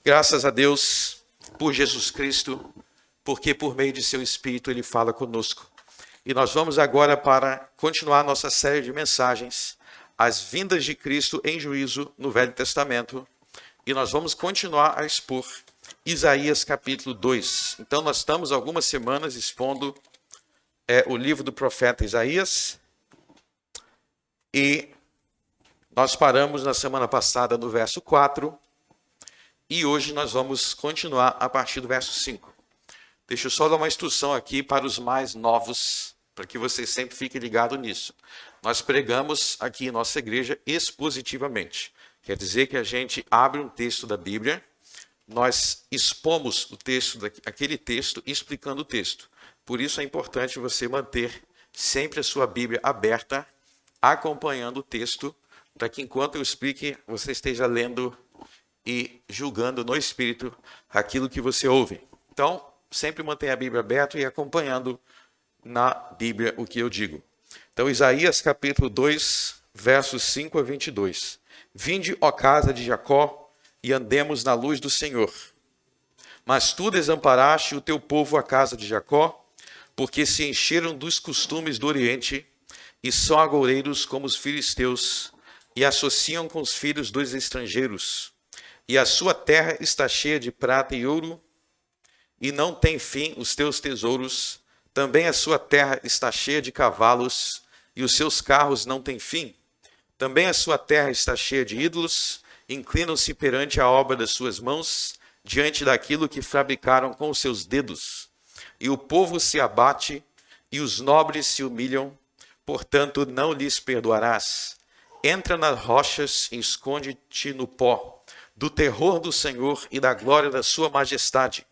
Graças a Deus por Jesus Cristo, porque por meio de seu Espírito ele fala conosco. E nós vamos agora para continuar nossa série de mensagens, as vindas de Cristo em juízo no Velho Testamento. E nós vamos continuar a expor Isaías capítulo 2. Então nós estamos algumas semanas expondo o livro do profeta Isaías. E nós paramos na semana passada no verso 4. E hoje nós vamos continuar a partir do verso 5. Deixa eu só dar uma instrução aqui para os mais novos, para que vocês sempre fiquem ligados nisso. Nós pregamos aqui em nossa igreja expositivamente. Quer dizer que a gente abre um texto da Bíblia, nós expomos o texto, aquele texto, explicando o texto. Por isso é importante você manter sempre a sua Bíblia aberta, acompanhando o texto, para que enquanto eu explique, você esteja lendo e julgando no Espírito aquilo que você ouve. Então, sempre mantenha a Bíblia aberta e acompanhando na Bíblia o que eu digo. Então, Isaías capítulo 2, versos 5 a 22. Vinde, ó casa de Jacó, e andemos na luz do Senhor. Mas tu desamparaste o teu povo, a casa de Jacó, porque se encheram dos costumes do Oriente, e são agoureiros como os filisteus, e associam com os filhos dos estrangeiros. E a sua terra está cheia de prata e ouro, e não tem fim os teus tesouros. Também a sua terra está cheia de cavalos, e os seus carros não têm fim. Também a sua terra está cheia de ídolos, inclinam-se perante a obra das suas mãos, diante daquilo que fabricaram com os seus dedos. E o povo se abate, e os nobres se humilham, portanto não lhes perdoarás. Entra nas rochas e esconde-te no pó, do terror do Senhor e da glória da sua majestade.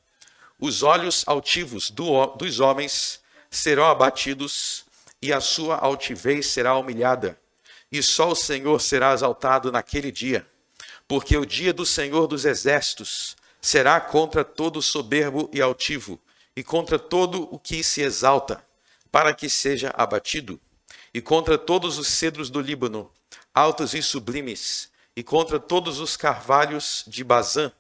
Os olhos altivos dos homens serão abatidos, e a sua altivez será humilhada. E só o Senhor será exaltado naquele dia, porque o dia do Senhor dos exércitos será contra todo soberbo e altivo, e contra todo o que se exalta, para que seja abatido, e contra todos os cedros do Líbano, altos e sublimes, e contra todos os carvalhos de Bazã,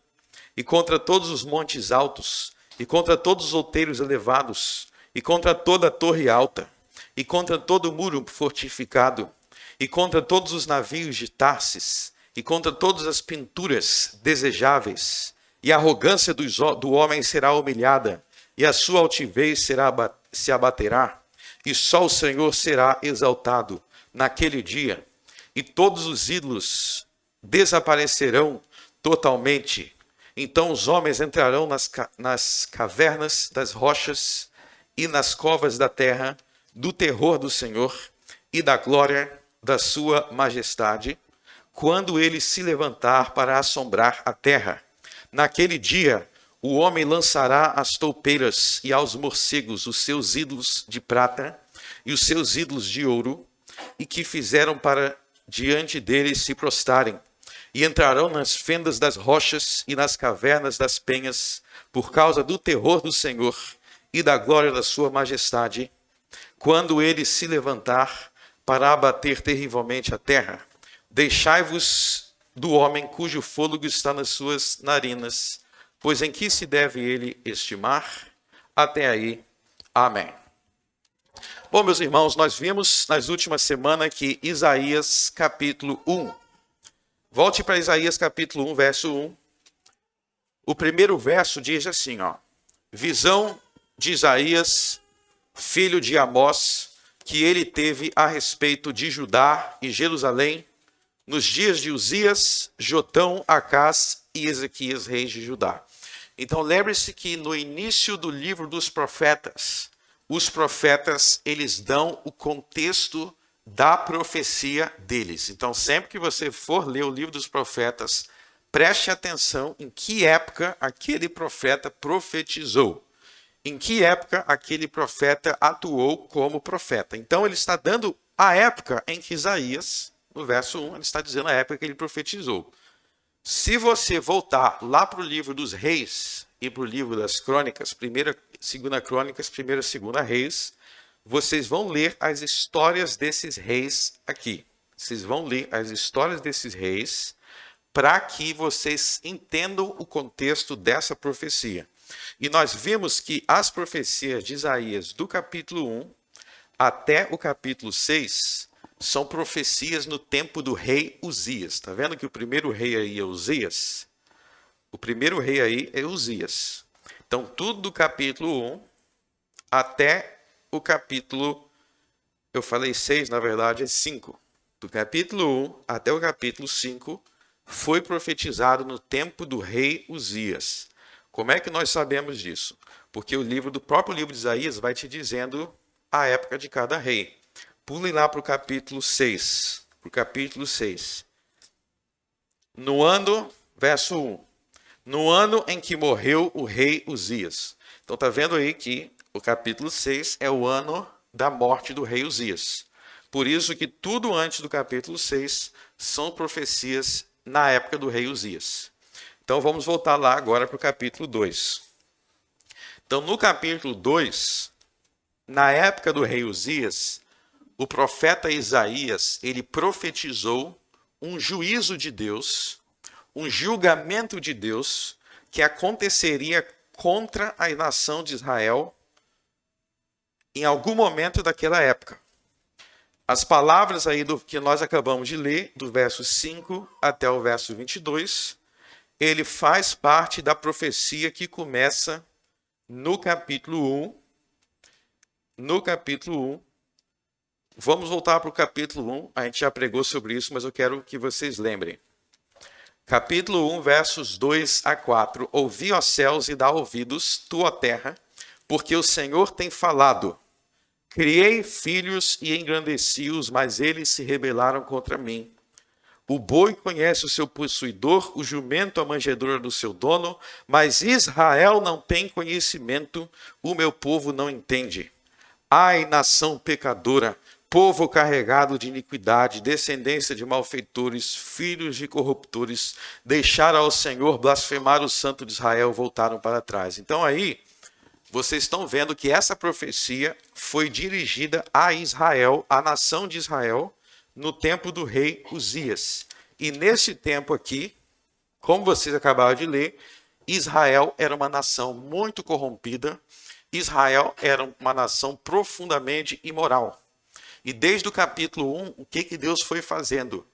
e contra todos os montes altos, e contra todos os outeiros elevados, e contra toda a torre alta, e contra todo o muro fortificado, e contra todos os navios de Tarsis, e contra todas as pinturas desejáveis. E a arrogância do homem será humilhada, e a sua altivez se abaterá, e só o Senhor será exaltado naquele dia, e todos os ídolos desaparecerão totalmente. Então os homens entrarão nas cavernas das rochas e nas covas da terra, do terror do Senhor e da glória da sua majestade, quando ele se levantar para assombrar a terra. Naquele dia, o homem lançará às toupeiras e aos morcegos os seus ídolos de prata e os seus ídolos de ouro, e que fizeram para diante deles se prostrarem. E entrarão nas fendas das rochas e nas cavernas das penhas, por causa do terror do Senhor e da glória da sua majestade, quando ele se levantar para abater terrivelmente a terra. Deixai-vos do homem cujo fôlego está nas suas narinas, pois em que se deve ele estimar? Até aí, amém. Bom, meus irmãos, nós vimos nas últimas semanas que Isaías capítulo 1. Volte para Isaías capítulo 1, verso 1. O primeiro verso diz assim, visão de Isaías, filho de Amós, que ele teve a respeito de Judá e Jerusalém, nos dias de Uzias, Jotão, Acás e Ezequias, reis de Judá. Então lembre-se que no início do livro dos profetas, os profetas, eles dão o contexto da profecia deles. Então, sempre que você for ler o livro dos profetas, preste atenção em que época aquele profeta profetizou. Em que época aquele profeta atuou como profeta. Então, ele está dando a época em que Isaías, no verso 1, ele está dizendo a época que ele profetizou. Se você voltar lá para o livro dos reis e para o livro das crônicas, primeira, segunda crônicas, primeira, segunda reis, vocês vão ler as histórias desses reis aqui. Vocês vão ler as histórias desses reis para que vocês entendam o contexto dessa profecia. E nós vimos que as profecias de Isaías, do capítulo 1 até o capítulo 6, são profecias no tempo do rei Uzias. Está vendo que o primeiro rei aí é Uzias? O primeiro rei aí é Uzias. Então, tudo do capítulo 1 até o capítulo, eu falei 6, na verdade é 5. Do capítulo 1 até o capítulo 5 foi profetizado no tempo do rei Uzias. Como é que nós sabemos disso? Porque o próprio livro de Isaías vai te dizendo a época de cada rei. Pulem lá para o capítulo 6. Para o capítulo 6. No ano, verso 1. No ano em que morreu o rei Uzias. Então está vendo aí que o capítulo 6 é o ano da morte do rei Uzias. Por isso que tudo antes do capítulo 6 são profecias na época do rei Uzias. Então vamos voltar lá agora para o capítulo 2. Então no capítulo 2, na época do rei Uzias, o profeta Isaías, ele profetizou um juízo de Deus, um julgamento de Deus que aconteceria contra a nação de Israel em algum momento daquela época. As palavras aí que nós acabamos de ler, do verso 5 até o verso 22, ele faz parte da profecia que começa no capítulo 1. No capítulo 1, vamos voltar para o capítulo 1, a gente já pregou sobre isso, mas eu quero que vocês lembrem. Capítulo 1, versos 2 a 4. Ouvi, ó céus, e dá ouvidos, tu, ó terra, porque o Senhor tem falado. Criei filhos e engrandeci-os, mas eles se rebelaram contra mim. O boi conhece o seu possuidor, o jumento a manjedoura do seu dono, mas Israel não tem conhecimento, o meu povo não entende. Ai, nação pecadora, povo carregado de iniquidade, descendência de malfeitores, filhos de corruptores, deixaram ao Senhor, blasfemaram o Santo de Israel, voltaram para trás. Então aí, vocês estão vendo que essa profecia foi dirigida a Israel, à nação de Israel, no tempo do rei Uzias. E nesse tempo aqui, como vocês acabaram de ler, Israel era uma nação muito corrompida, Israel era uma nação profundamente imoral. E desde o capítulo 1, o que Deus foi fazendo?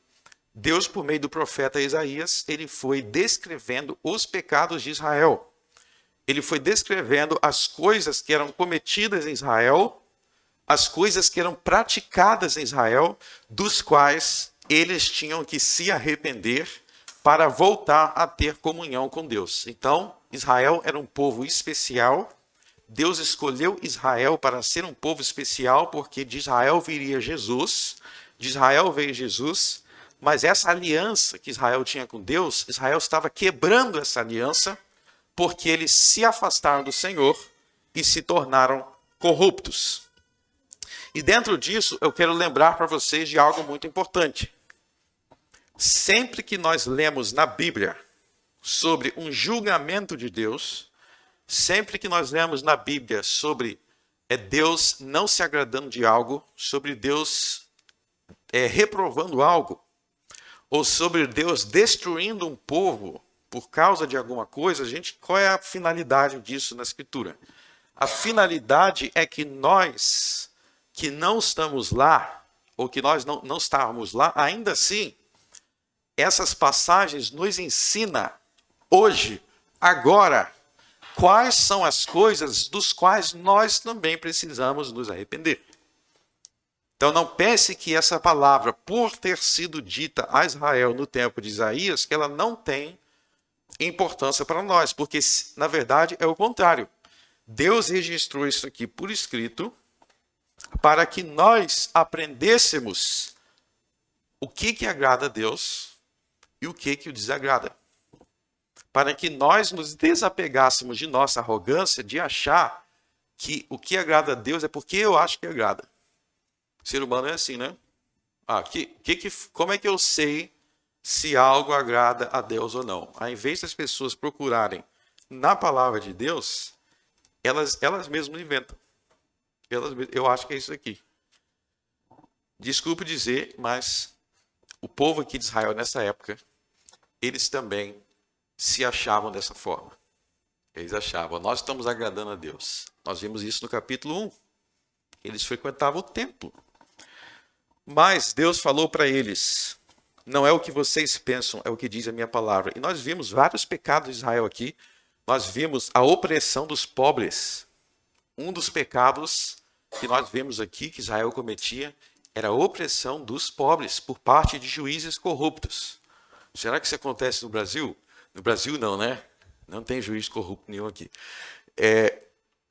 Deus, por meio do profeta Isaías, ele foi descrevendo os pecados de Israel. Ele foi descrevendo as coisas que eram cometidas em Israel, as coisas que eram praticadas em Israel, dos quais eles tinham que se arrepender para voltar a ter comunhão com Deus. Então, Israel era um povo especial. Deus escolheu Israel para ser um povo especial, porque de Israel viria Jesus, de Israel veio Jesus, mas essa aliança que Israel tinha com Deus, Israel estava quebrando essa aliança, porque eles se afastaram do Senhor e se tornaram corruptos. E dentro disso, eu quero lembrar para vocês de algo muito importante. Sempre que nós lemos na Bíblia sobre um julgamento de Deus, sempre que nós lemos na Bíblia sobre Deus não se agradando de algo, sobre Deus reprovando algo, ou sobre Deus destruindo um povo por causa de alguma coisa, qual é a finalidade disso na Escritura? A finalidade é que nós, que não estamos lá, ou que nós não estávamos lá, ainda assim, essas passagens nos ensinam hoje, agora, quais são as coisas dos quais nós também precisamos nos arrepender. Então não pense que essa palavra, por ter sido dita a Israel no tempo de Isaías, que ela não tem importância para nós, porque na verdade é o contrário. Deus registrou isso aqui por escrito para que nós aprendêssemos o que agrada a Deus e o que o desagrada. Para que nós nos desapegássemos de nossa arrogância de achar que o que agrada a Deus é porque eu acho que agrada. O ser humano é assim, né? Como é que eu sei se algo agrada a Deus ou não? Ao invés das pessoas procurarem na palavra de Deus, elas mesmas inventam. Eu acho que é isso aqui. Desculpe dizer, mas o povo aqui de Israel nessa época eles também se achavam dessa forma. Eles achavam, nós estamos agradando a Deus. Nós vimos isso no capítulo 1. Eles frequentavam o templo. Mas Deus falou para eles, não é o que vocês pensam, é o que diz a minha palavra. E nós vimos vários pecados de Israel aqui. Nós vimos a opressão dos pobres. Um dos pecados que nós vemos aqui que Israel cometia era a opressão dos pobres por parte de juízes corruptos. Será que isso acontece no Brasil? No Brasil não, né? Não tem juiz corrupto nenhum aqui.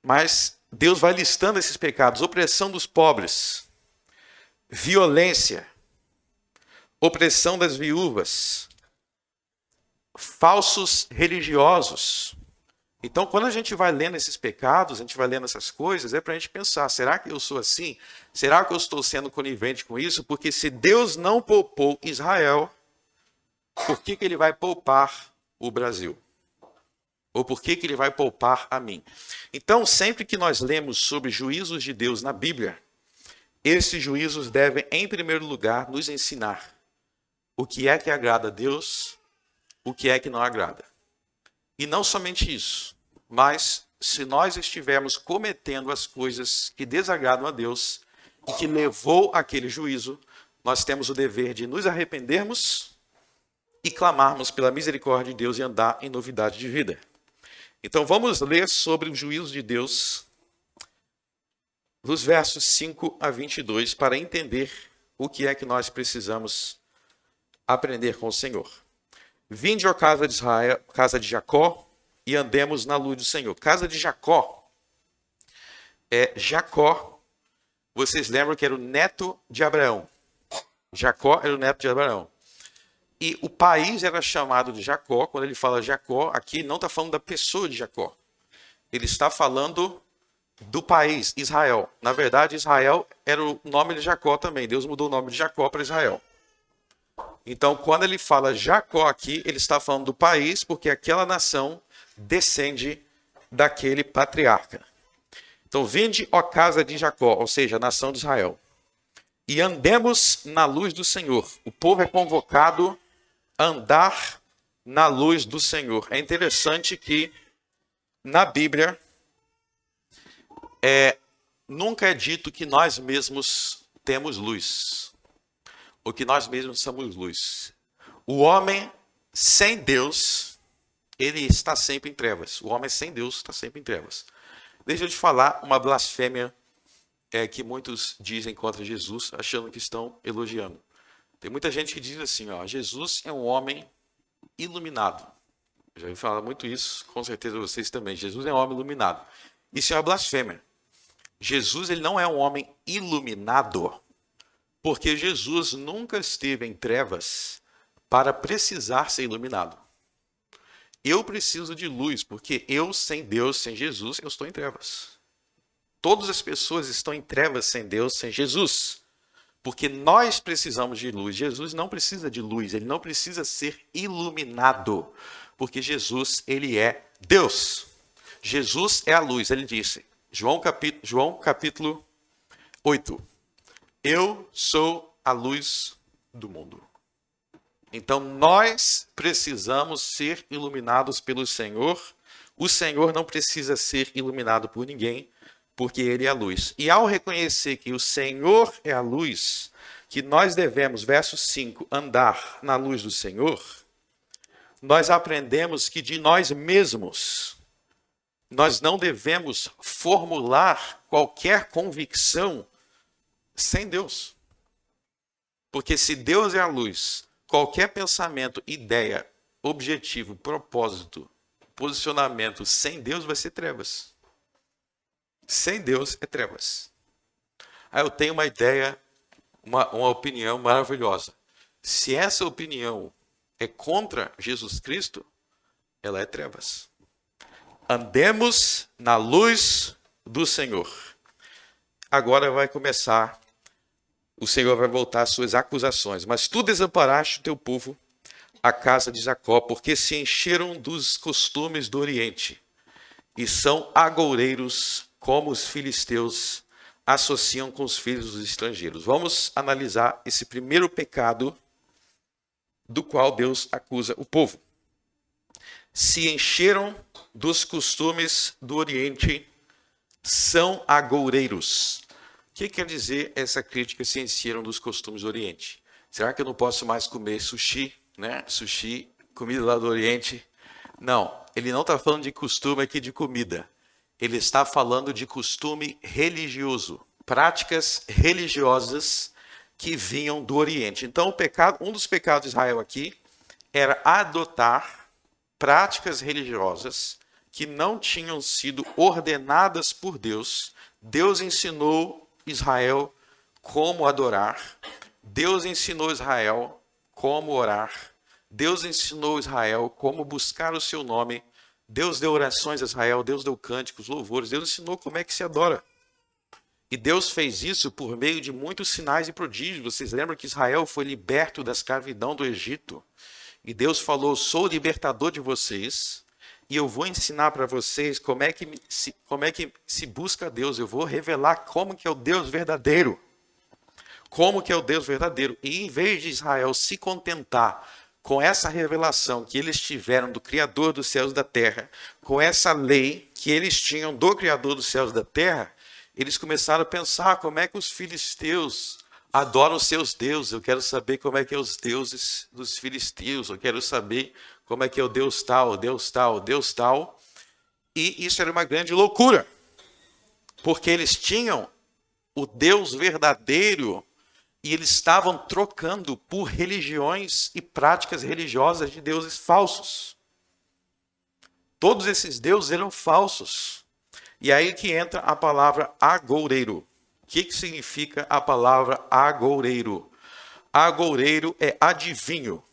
Mas Deus vai listando esses pecados. Opressão dos pobres, violência, opressão das viúvas, falsos religiosos. Então, quando a gente vai lendo esses pecados, a gente vai lendo essas coisas, é para a gente pensar, será que eu sou assim? Será que eu estou sendo conivente com isso? Porque se Deus não poupou Israel, por que ele vai poupar o Brasil? Ou por que ele vai poupar a mim? Então, sempre que nós lemos sobre juízos de Deus na Bíblia, esses juízos devem, em primeiro lugar, nos ensinar o que é que agrada a Deus, o que é que não agrada. E não somente isso, mas se nós estivermos cometendo as coisas que desagradam a Deus e que levou àquele juízo, nós temos o dever de nos arrependermos e clamarmos pela misericórdia de Deus e andar em novidade de vida. Então vamos ler sobre o juízo de Deus dos versos 5 a 22 para entender o que é que nós precisamos aprender com o Senhor. Vinde, ó casa de Israel, casa de Jacó, e andemos na luz do Senhor. Casa de Jacó. Jacó, vocês lembram que era o neto de Abraão. Jacó era o neto de Abraão. E o país era chamado de Jacó. Quando ele fala Jacó, aqui não está falando da pessoa de Jacó. Ele está falando do país, Israel. Na verdade, Israel era o nome de Jacó também. Deus mudou o nome de Jacó para Israel. Então, quando ele fala Jacó aqui, ele está falando do país, porque aquela nação descende daquele patriarca. Então, vinde, ó casa de Jacó, ou seja, a nação de Israel, e andemos na luz do Senhor. O povo é convocado a andar na luz do Senhor. É interessante que na Bíblia nunca é dito que nós mesmos temos luz. Ou que nós mesmos somos luz. O homem sem Deus, ele está sempre em trevas. O homem sem Deus está sempre em trevas. Deixa eu te falar uma blasfêmia que muitos dizem contra Jesus, achando que estão elogiando. Tem muita gente que diz assim, ó, Jesus é um homem iluminado. Eu já ouvi falar muito isso, com certeza vocês também. Jesus é um homem iluminado. Isso é uma blasfêmia. Jesus ele não é um homem iluminado. Porque Jesus nunca esteve em trevas para precisar ser iluminado. Eu preciso de luz, porque eu, sem Deus, sem Jesus, eu estou em trevas. Todas as pessoas estão em trevas sem Deus, sem Jesus. Porque nós precisamos de luz. Jesus não precisa de luz, ele não precisa ser iluminado. Porque Jesus, ele é Deus. Jesus é a luz, ele disse. João capítulo 8. Eu sou a luz do mundo. Então, nós precisamos ser iluminados pelo Senhor. O Senhor não precisa ser iluminado por ninguém, porque Ele é a luz. E ao reconhecer que o Senhor é a luz, que nós devemos, verso 5, andar na luz do Senhor, nós aprendemos que de nós mesmos, nós não devemos formular qualquer convicção sem Deus. Porque se Deus é a luz, qualquer pensamento, ideia, objetivo, propósito, posicionamento sem Deus vai ser trevas. Sem Deus é trevas. Aí eu tenho uma ideia, uma opinião maravilhosa. Se essa opinião é contra Jesus Cristo, ela é trevas. Andemos na luz do Senhor. Agora vai começar, o Senhor vai voltar às suas acusações. Mas tu desamparaste o teu povo, a casa de Jacó, porque se encheram dos costumes do Oriente, e são agoureiros como os filisteus associam com os filhos dos estrangeiros. Vamos analisar esse primeiro pecado do qual Deus acusa o povo. Se encheram dos costumes do Oriente, são agoureiros. O que quer dizer essa crítica, se encheram dos costumes do Oriente? Será que eu não posso mais comer sushi, né? Sushi, comida lá do Oriente? Não, ele não está falando de costume aqui de comida. Ele está falando de costume religioso, práticas religiosas que vinham do Oriente. Então, um dos pecados de Israel aqui era adotar práticas religiosas que não tinham sido ordenadas por Deus. Deus ensinou Israel como adorar. Deus ensinou Israel como orar. Deus ensinou Israel como buscar o seu nome. Deus deu orações a Israel, Deus deu cânticos, louvores. Deus ensinou como é que se adora. E Deus fez isso por meio de muitos sinais e prodígios. Vocês lembram que Israel foi liberto da escravidão do Egito? E Deus falou, sou o libertador de vocês. E eu vou ensinar para vocês como é que se busca Deus. Eu vou revelar como que é o Deus verdadeiro. Como que é o Deus verdadeiro. E em vez de Israel se contentar com essa revelação que eles tiveram do Criador dos céus e da terra, com essa lei que eles tinham do Criador dos céus e da terra, eles começaram a pensar como é que os filisteus adoram os seus deuses. Eu quero saber como é que é os deuses dos filisteus. Eu quero saber como é que é o Deus tal, o Deus tal, o Deus tal. E isso era uma grande loucura, porque eles tinham o Deus verdadeiro e eles estavam trocando por religiões e práticas religiosas de deuses falsos. Todos esses deuses eram falsos. E aí que entra a palavra agoureiro. O que significa a palavra agoureiro? Agoureiro é adivinho.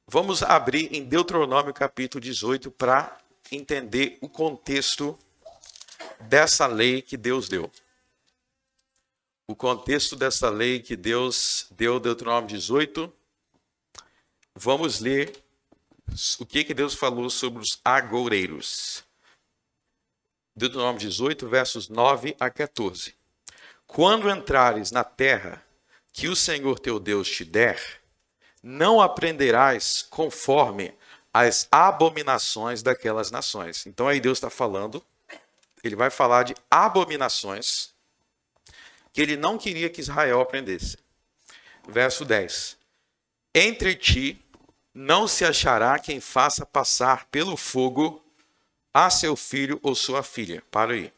Vamos abrir em Deuteronômio capítulo 18 para entender o contexto dessa lei que Deus deu. O contexto dessa lei que Deus deu, Deuteronômio 18. Vamos ler o que Deus falou sobre os agoureiros. Deuteronômio 18, versos 9 a 14. Quando entrares na terra que o Senhor teu Deus te der, não aprenderás conforme as abominações daquelas nações. Então aí Deus está falando, ele vai falar de abominações que ele não queria que Israel aprendesse. Verso 10. Entre ti não se achará quem faça passar pelo fogo a seu filho ou sua filha. Para aí.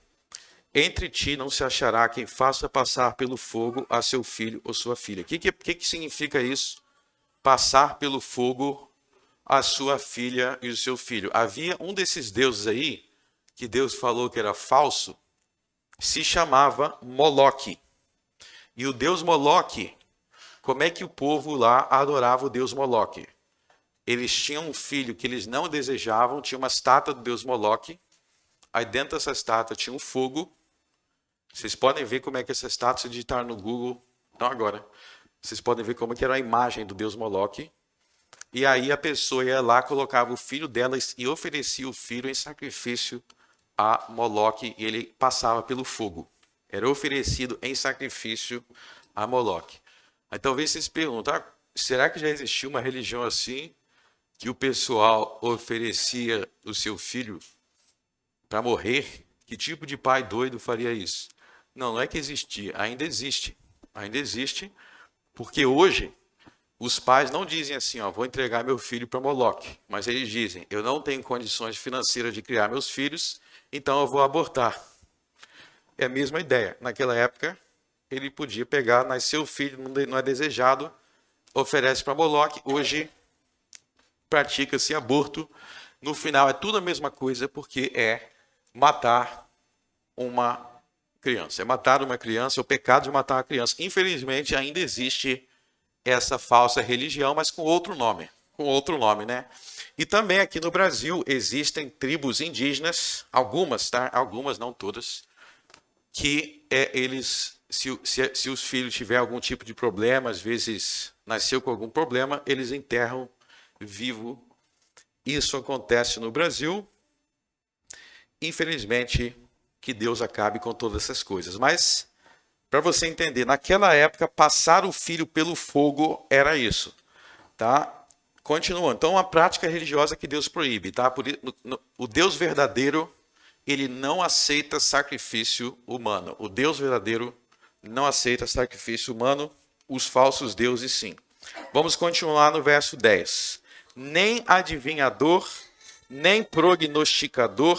Entre ti não se achará quem faça passar pelo fogo a seu filho ou sua filha. O que significa isso? Passar pelo fogo a sua filha e o seu filho. Havia um desses deuses aí, que Deus falou que era falso, se chamava Moloque. E o deus Moloque, como é que o povo lá adorava o deus Moloque? Eles tinham um filho que eles não desejavam, tinha uma estátua do deus Moloque. Aí dentro dessa estátua tinha um fogo. Vocês podem ver como é que essa estátua, se digitar no Google, não agora, vocês podem ver como que era a imagem do deus Moloque. E aí a pessoa ia lá, colocava o filho dela e oferecia o filho em sacrifício a Moloque, e ele passava pelo fogo. Era oferecido em sacrifício a Moloque. Aí talvez vocês perguntem, será que já existiu uma religião assim, que o pessoal oferecia o seu filho para morrer? Que tipo de pai doido faria isso? Não é que existia, ainda existe. Ainda existe, porque hoje os pais não dizem assim, vou entregar meu filho para Moloque, mas eles dizem, eu não tenho condições financeiras de criar meus filhos, então eu vou abortar. É a mesma ideia. Naquela época, ele podia pegar, nasceu o filho, não é desejado, oferece para Moloque. Hoje, pratica-se aborto. No final, é tudo a mesma coisa, porque é matar uma criança. É matar uma criança, é o pecado de matar uma criança. Infelizmente, ainda existe essa falsa religião, mas com outro nome. Com outro nome, né? E também aqui no Brasil existem tribos indígenas, algumas, tá? Algumas, não todas, que eles, se os filhos tiverem algum tipo de problema, às vezes nasceu com algum problema, eles enterram vivo. Isso acontece no Brasil. Infelizmente, que Deus acabe com todas essas coisas. Mas, para você entender, naquela época, passar o filho pelo fogo era isso. Tá? Continuando. Então, uma prática religiosa que Deus proíbe, tá? O Deus verdadeiro, ele não aceita sacrifício humano. O Deus verdadeiro não aceita sacrifício humano, os falsos deuses sim. Vamos continuar no verso 10. Nem adivinhador, nem prognosticador,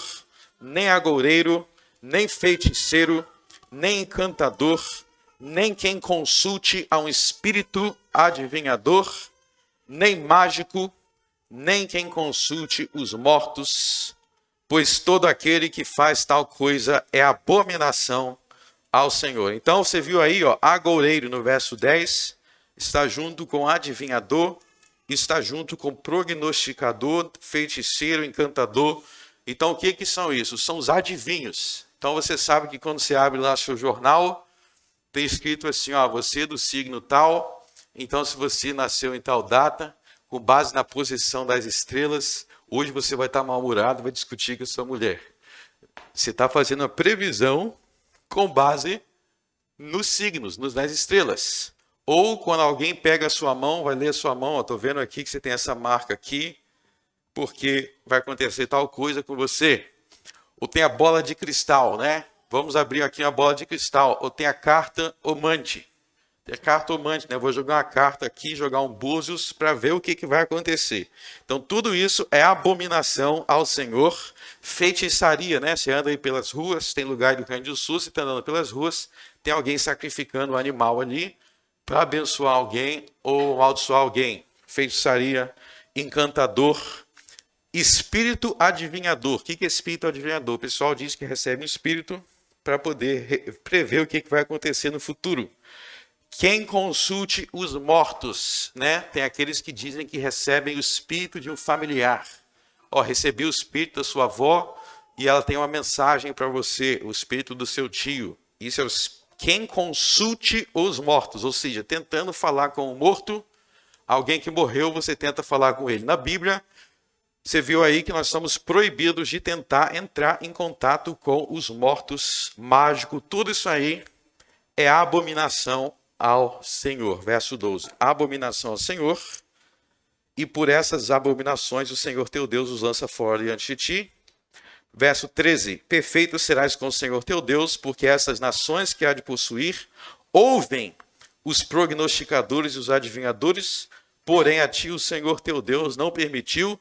nem agoureiro, nem feiticeiro, nem encantador, nem quem consulte a um espírito adivinhador, nem mágico, nem quem consulte os mortos, pois todo aquele que faz tal coisa é abominação ao Senhor. Então você viu aí, ó, agoureiro no verso 10, está junto com adivinhador, está junto com prognosticador, feiticeiro, encantador. Então o que são isso? São os adivinhos. Então você sabe que quando você abre lá seu jornal, tem escrito assim, ó, você é do signo tal, então se você nasceu em tal data, com base na posição das estrelas, hoje você vai estar mal-humorado, vai discutir com a sua mulher. Você está fazendo uma previsão com base nos signos, nas estrelas. Ou quando alguém pega a sua mão, vai ler a sua mão, estou vendo aqui que você tem essa marca aqui, porque vai acontecer tal coisa com você. Ou tem a bola de cristal, né? Vamos abrir aqui a bola de cristal. Ou tem a carta omante. Tem a carta omante, né? Eu vou jogar uma carta aqui, jogar um búzios para ver o que vai acontecer. Então tudo isso é abominação ao Senhor. Feitiçaria, né? Você anda aí pelas ruas, tem lugar do Rio Grande do Sul, você está andando pelas ruas, tem alguém sacrificando um animal ali para abençoar alguém ou amaldiçoar alguém. Feitiçaria, encantador, espírito adivinhador. O que é espírito adivinhador? O pessoal diz que recebe um espírito para poder prever o que vai acontecer no futuro. Quem consulte os mortos, né? Tem aqueles que dizem que recebem o espírito de um familiar. Ó, recebi o espírito da sua avó e ela tem uma mensagem para você, o espírito do seu tio. Isso é quem consulte os mortos, ou seja, tentando falar com o morto, alguém que morreu, você tenta falar com ele. Na Bíblia, você viu aí que nós somos proibidos de tentar entrar em contato com os mortos, mágico, tudo isso aí é abominação ao Senhor. Verso 12, abominação ao Senhor, e por essas abominações o Senhor teu Deus os lança fora diante de ti. Verso 13, perfeito serás com o Senhor teu Deus, porque essas nações que há de possuir ouvem os prognosticadores e os adivinhadores, porém a ti o Senhor teu Deus não permitiu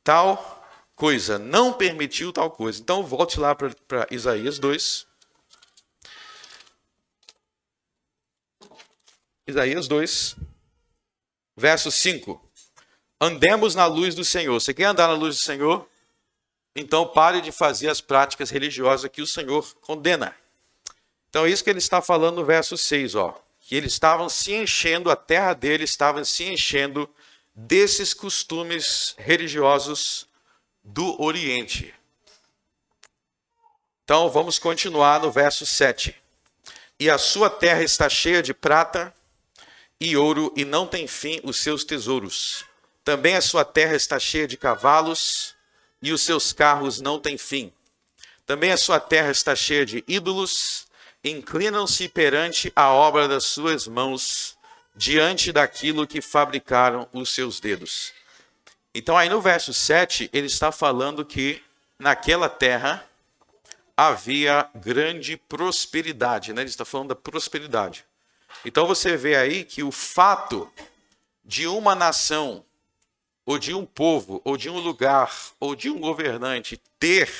tal coisa, não permitiu tal coisa. Então volte lá para Isaías 2. Isaías 2, verso 5. Andemos na luz do Senhor. Você quer andar na luz do Senhor? Então pare de fazer as práticas religiosas que o Senhor condena. Então é isso que ele está falando no verso 6, ó. Que eles estavam se enchendo, a terra deles estava se enchendo desses costumes religiosos do Oriente. Então vamos continuar no verso 7. E a sua terra está cheia de prata e ouro, e não tem fim os seus tesouros. Também a sua terra está cheia de cavalos, e os seus carros não têm fim. Também a sua terra está cheia de ídolos, inclinam-se perante a obra das suas mãos, diante daquilo que fabricaram os seus dedos. Então aí no verso 7, ele está falando que naquela terra havia grande prosperidade, né? Ele está falando da prosperidade. Então você vê aí que o fato de uma nação, ou de um povo, ou de um lugar, ou de um governante ter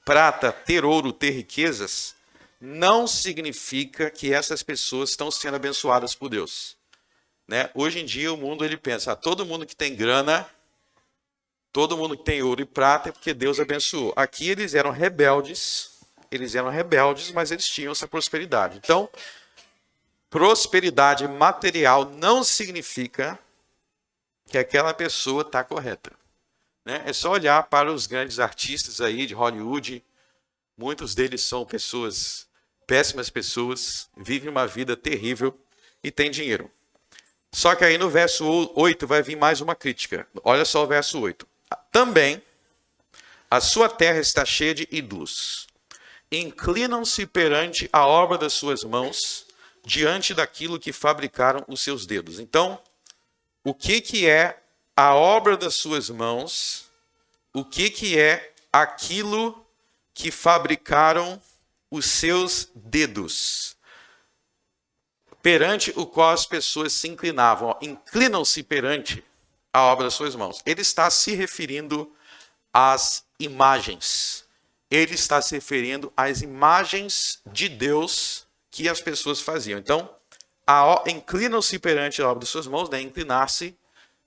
prata, ter ouro, ter riquezas, não significa que essas pessoas estão sendo abençoadas por Deus. Né? Hoje em dia o mundo ele pensa, todo mundo que tem grana, todo mundo que tem ouro e prata é porque Deus abençoou. Aqui eles eram rebeldes, mas eles tinham essa prosperidade. Então, prosperidade material não significa que aquela pessoa está correta. Né? É só olhar para os grandes artistas aí de Hollywood. Muitos deles são pessoas, péssimas pessoas, vivem uma vida terrível e têm dinheiro. Só que aí no verso 8 vai vir mais uma crítica. Olha só o verso 8. Também a sua terra está cheia de ídolos. Inclinam-se perante a obra das suas mãos, diante daquilo que fabricaram os seus dedos. Então, o que é a obra das suas mãos, o que é aquilo que fabricaram os seus dedos, perante o qual as pessoas se inclinavam. Inclinam-se perante a obra das suas mãos. Ele está se referindo às imagens. Ele está se referindo às imagens de Deus que as pessoas faziam. Então, inclinam-se perante a obra das suas mãos, né? Inclinar-se,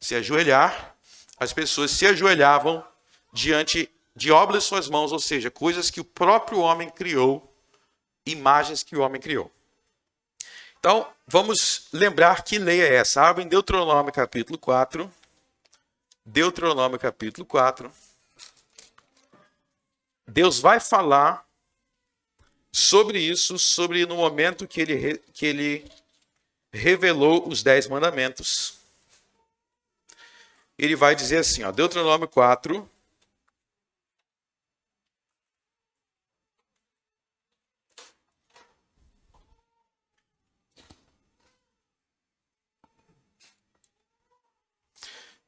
se ajoelhar. As pessoas se ajoelhavam diante de obras de suas mãos, ou seja, coisas que o próprio homem criou, imagens que o homem criou. Então, vamos lembrar que lei é essa. Abra em Deuteronômio capítulo 4. Deuteronômio capítulo 4. Deus vai falar sobre isso, sobre no momento que ele revelou os 10 mandamentos. Ele vai dizer assim, ó, Deuteronômio 4,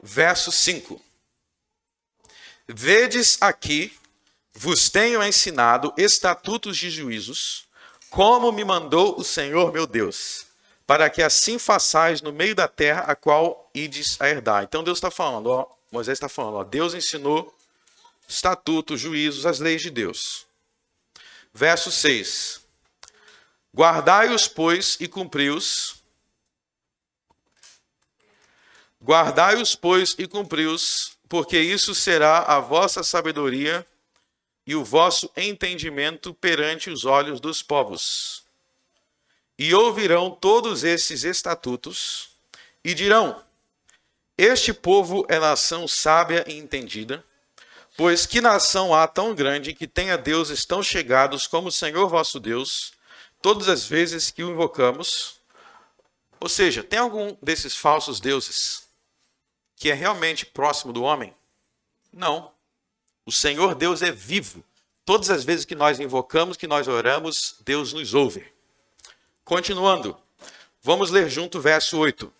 verso 5. Vedes aqui, vos tenho ensinado estatutos de juízos, como me mandou o Senhor meu Deus, para que assim façais no meio da terra a qual ides a herdar. Então Deus está falando, ó, Moisés está falando, ó, Deus ensinou estatutos, juízos, as leis de Deus. Verso 6. Guardai-os, pois, e cumpri-os. Guardai-os, pois, e cumpri-os, porque isso será a vossa sabedoria e o vosso entendimento perante os olhos dos povos. E ouvirão todos esses estatutos e dirão: este povo é nação sábia e entendida, pois que nação há tão grande que tenha deuses tão chegados como o Senhor vosso Deus, todas as vezes que o invocamos? Ou seja, tem algum desses falsos deuses que é realmente próximo do homem? Não. O Senhor Deus é vivo. Todas as vezes que nós invocamos, que nós oramos, Deus nos ouve. Continuando, vamos ler junto o verso 8.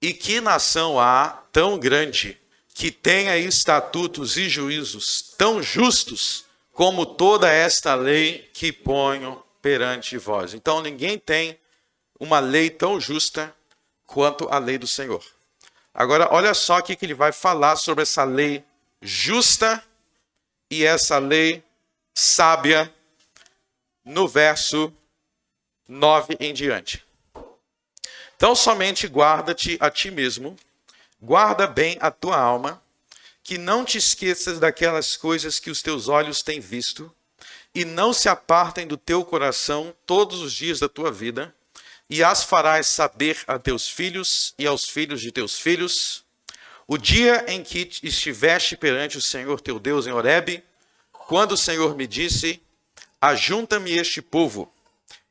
E que nação há tão grande que tenha estatutos e juízos tão justos como toda esta lei que ponho perante vós? Então ninguém tem uma lei tão justa quanto a lei do Senhor. Agora, olha só o que ele vai falar sobre essa lei justa e essa lei sábia no verso 9 em diante. Então, somente guarda-te a ti mesmo, guarda bem a tua alma, que não te esqueças daquelas coisas que os teus olhos têm visto, e não se apartem do teu coração todos os dias da tua vida, e as farás saber a teus filhos e aos filhos de teus filhos, o dia em que estiveste perante o Senhor teu Deus em Horebe, quando o Senhor me disse: ajunta-me este povo,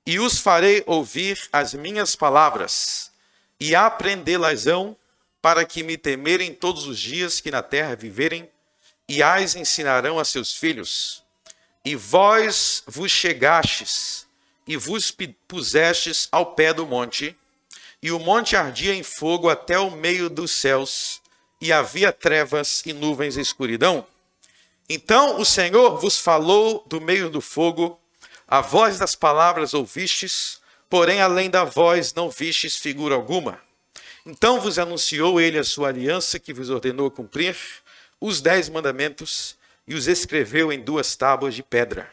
e os farei ouvir as minhas palavras, e aprendê-las-ão, para que me temerem todos os dias que na terra viverem, e as ensinarão a seus filhos. E vós vos chegastes, e vos pusestes ao pé do monte, e o monte ardia em fogo até o meio dos céus, e havia trevas e nuvens e escuridão. Então o Senhor vos falou do meio do fogo, a voz das palavras ouvistes, porém além da voz não vistes figura alguma. Então vos anunciou ele a sua aliança que vos ordenou cumprir, os 10 mandamentos, e os escreveu em 2 tábuas de pedra.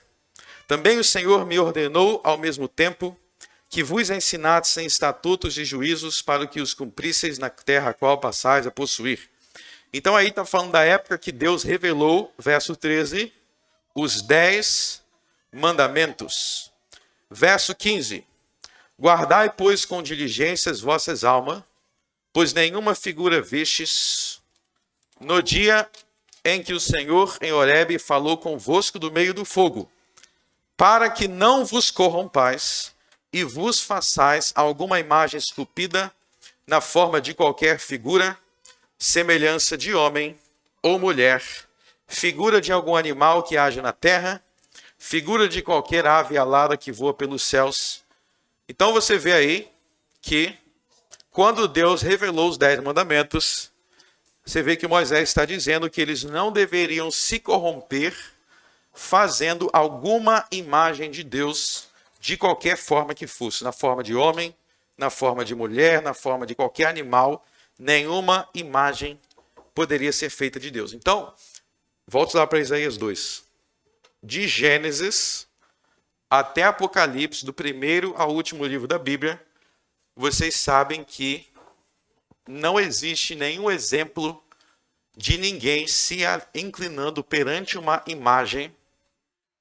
Também o Senhor me ordenou ao mesmo tempo que vos ensinassem estatutos e juízos para que os cumprisseis na terra a qual passais a possuir. Então aí está falando da época que Deus revelou, verso 13, os 10 mandamentos. Verso 15. Guardai, pois, com diligência as vossas almas, pois nenhuma figura vistes no dia em que o Senhor em Horebe falou convosco do meio do fogo, para que não vos corrompais e vos façais alguma imagem esculpida na forma de qualquer figura, semelhança de homem ou mulher, figura de algum animal que haja na terra, figura de qualquer ave alada que voa pelos céus. Então você vê aí que quando Deus revelou os 10 mandamentos, você vê que Moisés está dizendo que eles não deveriam se corromper fazendo alguma imagem de Deus de qualquer forma que fosse, na forma de homem, na forma de mulher, na forma de qualquer animal, nenhuma imagem poderia ser feita de Deus. Então, volte lá para Isaías 2. De Gênesis até Apocalipse, do primeiro ao último livro da Bíblia, vocês sabem que não existe nenhum exemplo de ninguém se inclinando perante uma imagem,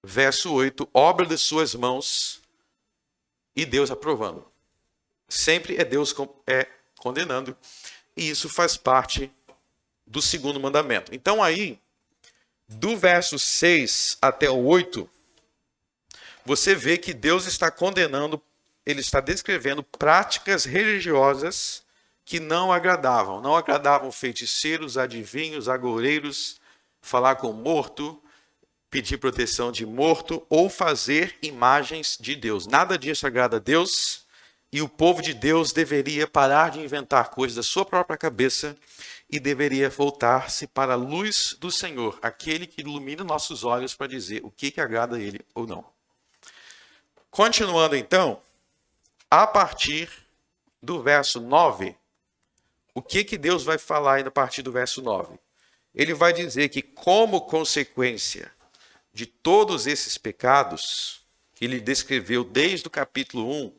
verso 8, obra de suas mãos, e Deus aprovando. Sempre é Deus condenando, e isso faz parte do segundo mandamento. Então aí, do verso 6 até o 8, você vê que Deus está condenando, ele está descrevendo práticas religiosas que não agradavam feiticeiros, adivinhos, agoureiros, falar com morto, pedir proteção de morto ou fazer imagens de Deus. Nada disso agrada a Deus, e o povo de Deus deveria parar de inventar coisas da sua própria cabeça e deveria voltar-se para a luz do Senhor, aquele que ilumina nossos olhos para dizer o que agrada a ele ou não. Continuando então, a partir do verso 9, o que Deus vai falar ainda a partir do verso 9? Ele vai dizer que, como consequência de todos esses pecados, que ele descreveu desde o capítulo 1,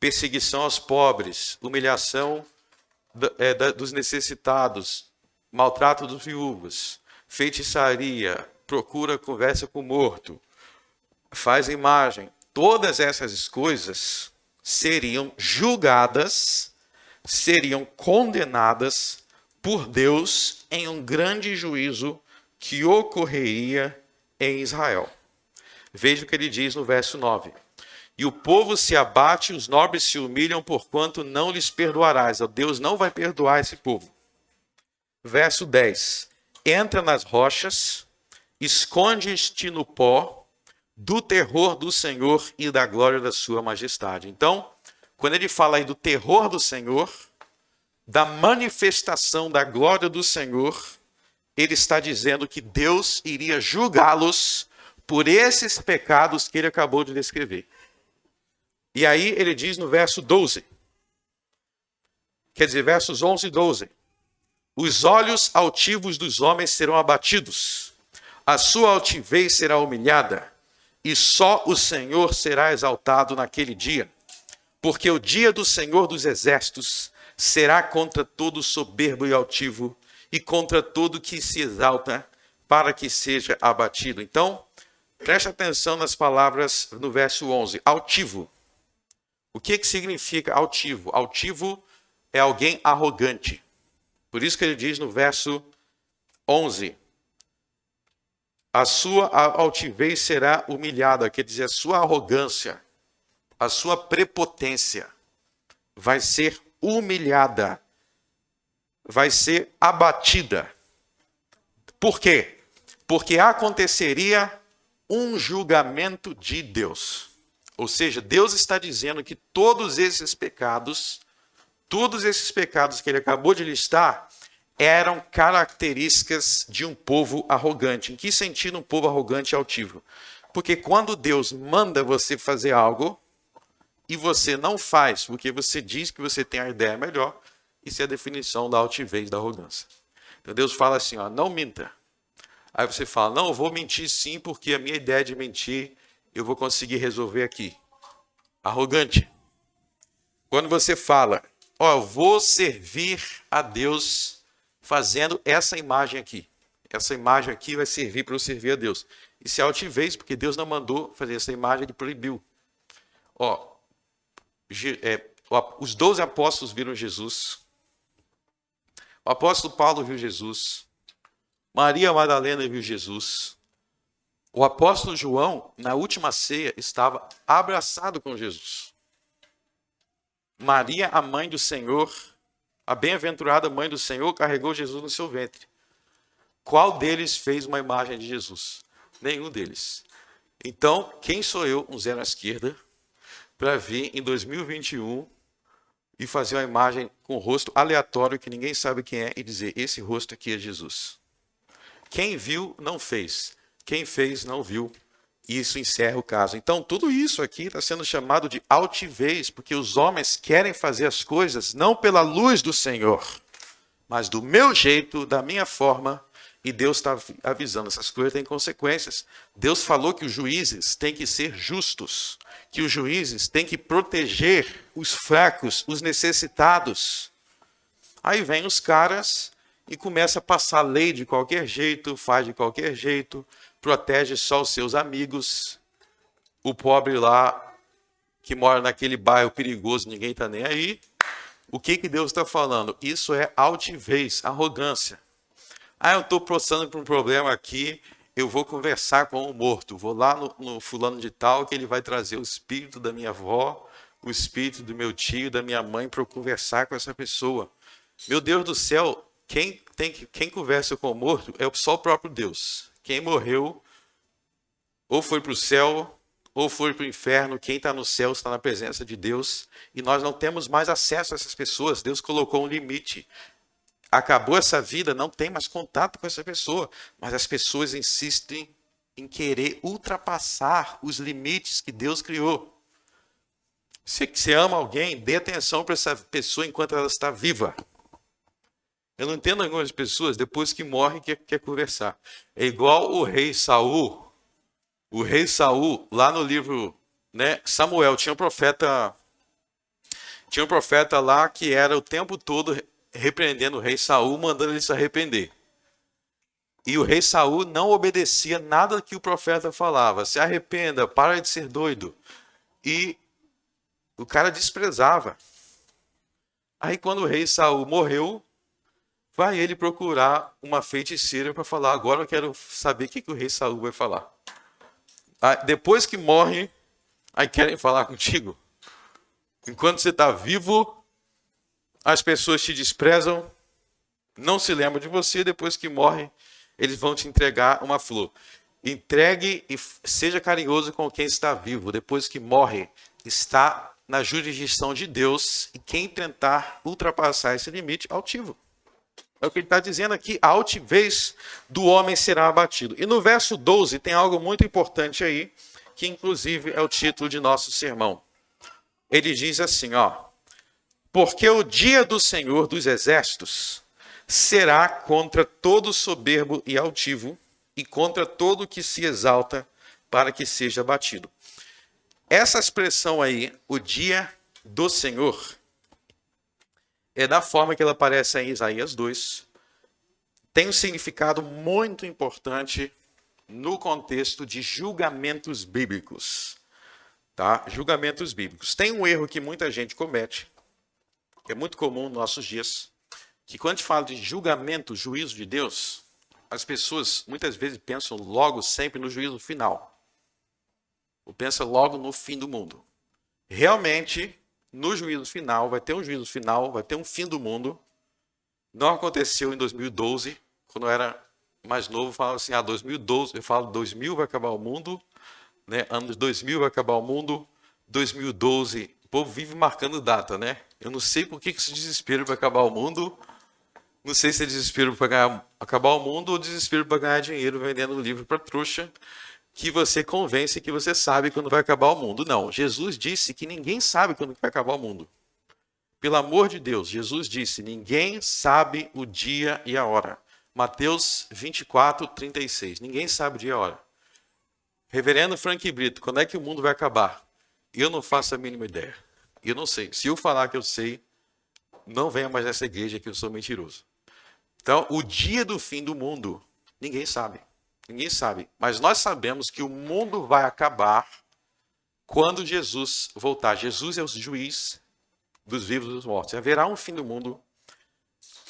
perseguição aos pobres, humilhação dos necessitados, maltrato dos viúvas, feitiçaria, procura conversa com o morto, faz imagem, todas essas coisas seriam julgadas, seriam condenadas por Deus em um grande juízo que ocorreria em Israel. Veja o que ele diz no verso 9. E o povo se abate, os nobres se humilham, porquanto não lhes perdoarás. Deus não vai perdoar esse povo. Verso 10. Entra nas rochas, esconde-te no pó, do terror do Senhor e da glória da sua majestade. Então, quando ele fala aí do terror do Senhor, da manifestação da glória do Senhor, ele está dizendo que Deus iria julgá-los por esses pecados que ele acabou de descrever. E aí ele diz no verso 12, quer dizer, versos 11 e 12, os olhos altivos dos homens serão abatidos, a sua altivez será humilhada, e só o Senhor será exaltado naquele dia, porque o dia do Senhor dos exércitos será contra todo soberbo e altivo, e contra todo que se exalta, para que seja abatido. Então, preste atenção nas palavras no verso 11, altivo. O que significa altivo? Altivo é alguém arrogante. Por isso que ele diz no verso 11, a sua altivez será humilhada, quer dizer, a sua arrogância, a sua prepotência vai ser humilhada, vai ser abatida. Por quê? Porque aconteceria um julgamento de Deus. Ou seja, Deus está dizendo que todos esses pecados que ele acabou de listar, eram características de um povo arrogante. Em que sentido um povo arrogante e altivo? Porque quando Deus manda você fazer algo, e você não faz, porque você diz que você tem a ideia melhor, isso é a definição da altivez, da arrogância. Então Deus fala assim, ó, não minta. Aí você fala, não, eu vou mentir sim, porque a minha ideia de mentir, eu vou conseguir resolver aqui. Arrogante. Quando você fala, ó, eu vou servir a Deus fazendo essa imagem aqui. Essa imagem aqui vai servir para eu servir a Deus. Isso é altivez, porque Deus não mandou fazer essa imagem, ele proibiu. Ó, os 12 apóstolos viram Jesus. O apóstolo Paulo viu Jesus. Maria Madalena viu Jesus. O apóstolo João, na última ceia, estava abraçado com Jesus. Maria, a mãe do Senhor, a bem-aventurada mãe do Senhor, carregou Jesus no seu ventre. Qual deles fez uma imagem de Jesus? Nenhum deles. Então, quem sou eu, um zero à esquerda, para vir em 2021 e fazer uma imagem com um rosto aleatório que ninguém sabe quem é e dizer, esse rosto aqui é Jesus. Quem viu, não fez. Quem fez, não viu. E isso encerra o caso. Então, tudo isso aqui está sendo chamado de altivez, porque os homens querem fazer as coisas não pela luz do Senhor, mas do meu jeito, da minha forma, e Deus está avisando, essas coisas têm consequências. Deus falou que os juízes têm que ser justos, que os juízes têm que proteger os fracos, os necessitados. Aí vem os caras e começa a passar lei de qualquer jeito, faz de qualquer jeito, protege só os seus amigos. O pobre lá, que mora naquele bairro perigoso, ninguém está nem aí. O que Deus está falando? Isso é altivez, arrogância. Eu estou passando por um problema aqui, eu vou conversar com o morto. Vou lá no fulano de tal, que ele vai trazer o espírito da minha avó, o espírito do meu tio, da minha mãe, para eu conversar com essa pessoa. Meu Deus do céu, quem conversa com o morto é só o próprio Deus. Quem morreu ou foi para o céu ou foi para o inferno. Quem está no céu está na presença de Deus. E nós não temos mais acesso a essas pessoas. Deus colocou um limite. Acabou essa vida, não tem mais contato com essa pessoa. Mas as pessoas insistem em querer ultrapassar os limites que Deus criou. Se você ama alguém, dê atenção para essa pessoa enquanto ela está viva. Eu não entendo algumas pessoas, depois que morre, quer conversar. É igual o rei Saul. O rei Saul, lá no livro, né, Samuel, tinha um profeta lá que era o tempo todo repreendendo o rei Saul, mandando ele se arrepender. E o rei Saul não obedecia nada que o profeta falava. Se arrependa, para de ser doido. E o cara desprezava. Aí quando o rei Saul morreu, vai ele procurar uma feiticeira para falar, agora eu quero saber o que o rei Saul vai falar. Depois que morre, aí querem falar contigo. Enquanto você está vivo, as pessoas te desprezam, não se lembram de você, depois que morre, eles vão te entregar uma flor. Entregue e seja carinhoso com quem está vivo. Depois que morre, está na jurisdição de Deus, e quem tentar ultrapassar esse limite, altivo. É o que ele está dizendo aqui, a altivez do homem será abatido. E no verso 12 tem algo muito importante aí, que inclusive é o título de nosso sermão. Ele diz assim, porque o dia do Senhor dos Exércitos será contra todo soberbo e altivo, e contra todo que se exalta, para que seja abatido. Essa expressão aí, o dia do Senhor, é da forma que ela aparece em Isaías 2, tem um significado muito importante no contexto de julgamentos bíblicos. Tá? Julgamentos bíblicos. Tem um erro que muita gente comete, que é muito comum nos nossos dias, que quando a gente fala de julgamento, juízo de Deus, as pessoas muitas vezes pensam logo sempre no juízo final. Ou pensam logo no fim do mundo. Realmente, no juízo final, vai ter um juízo final, vai ter um fim do mundo. Não aconteceu em 2012, quando eu era mais novo, eu falava assim, 2012, eu falo 2000 vai acabar o mundo, né? Anos 2000 vai acabar o mundo, 2012, o povo vive marcando data, né? Eu não sei por que esse desespero para acabar o mundo, não sei se é desespero para acabar o mundo ou desespero para ganhar dinheiro vendendo livro para trouxa, que você convence que você sabe quando vai acabar o mundo. Não, Jesus disse que ninguém sabe quando vai acabar o mundo. Pelo amor de Deus, Jesus disse, ninguém sabe o dia e a hora. Mateus 24, 36. Ninguém sabe o dia e a hora. Reverendo Frank Brito, quando é que o mundo vai acabar? Eu não faço a mínima ideia. Eu não sei. Se eu falar que eu sei, não venha mais nessa igreja que eu sou mentiroso. Então, o dia do fim do mundo, ninguém sabe. Ninguém sabe. Mas nós sabemos que o mundo vai acabar quando Jesus voltar. Jesus é o juiz dos vivos e dos mortos. Haverá um fim do mundo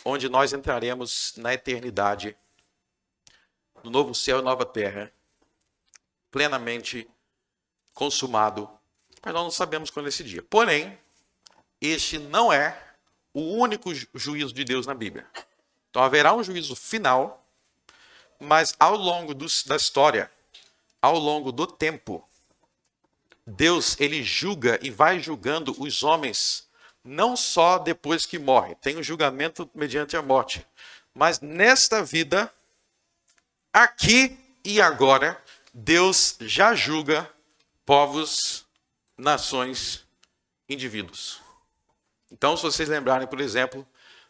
onde nós entraremos na eternidade, no novo céu e nova terra, plenamente consumado, mas nós não sabemos quando é esse dia. Porém, este não é o único juízo de Deus na Bíblia. Então haverá um juízo final, mas ao longo da história, ao longo do tempo, Deus ele julga e vai julgando os homens não só depois que morre, tem o julgamento mediante a morte, mas nesta vida, aqui e agora, Deus já julga povos, nações, indivíduos. Então, se vocês lembrarem, por exemplo,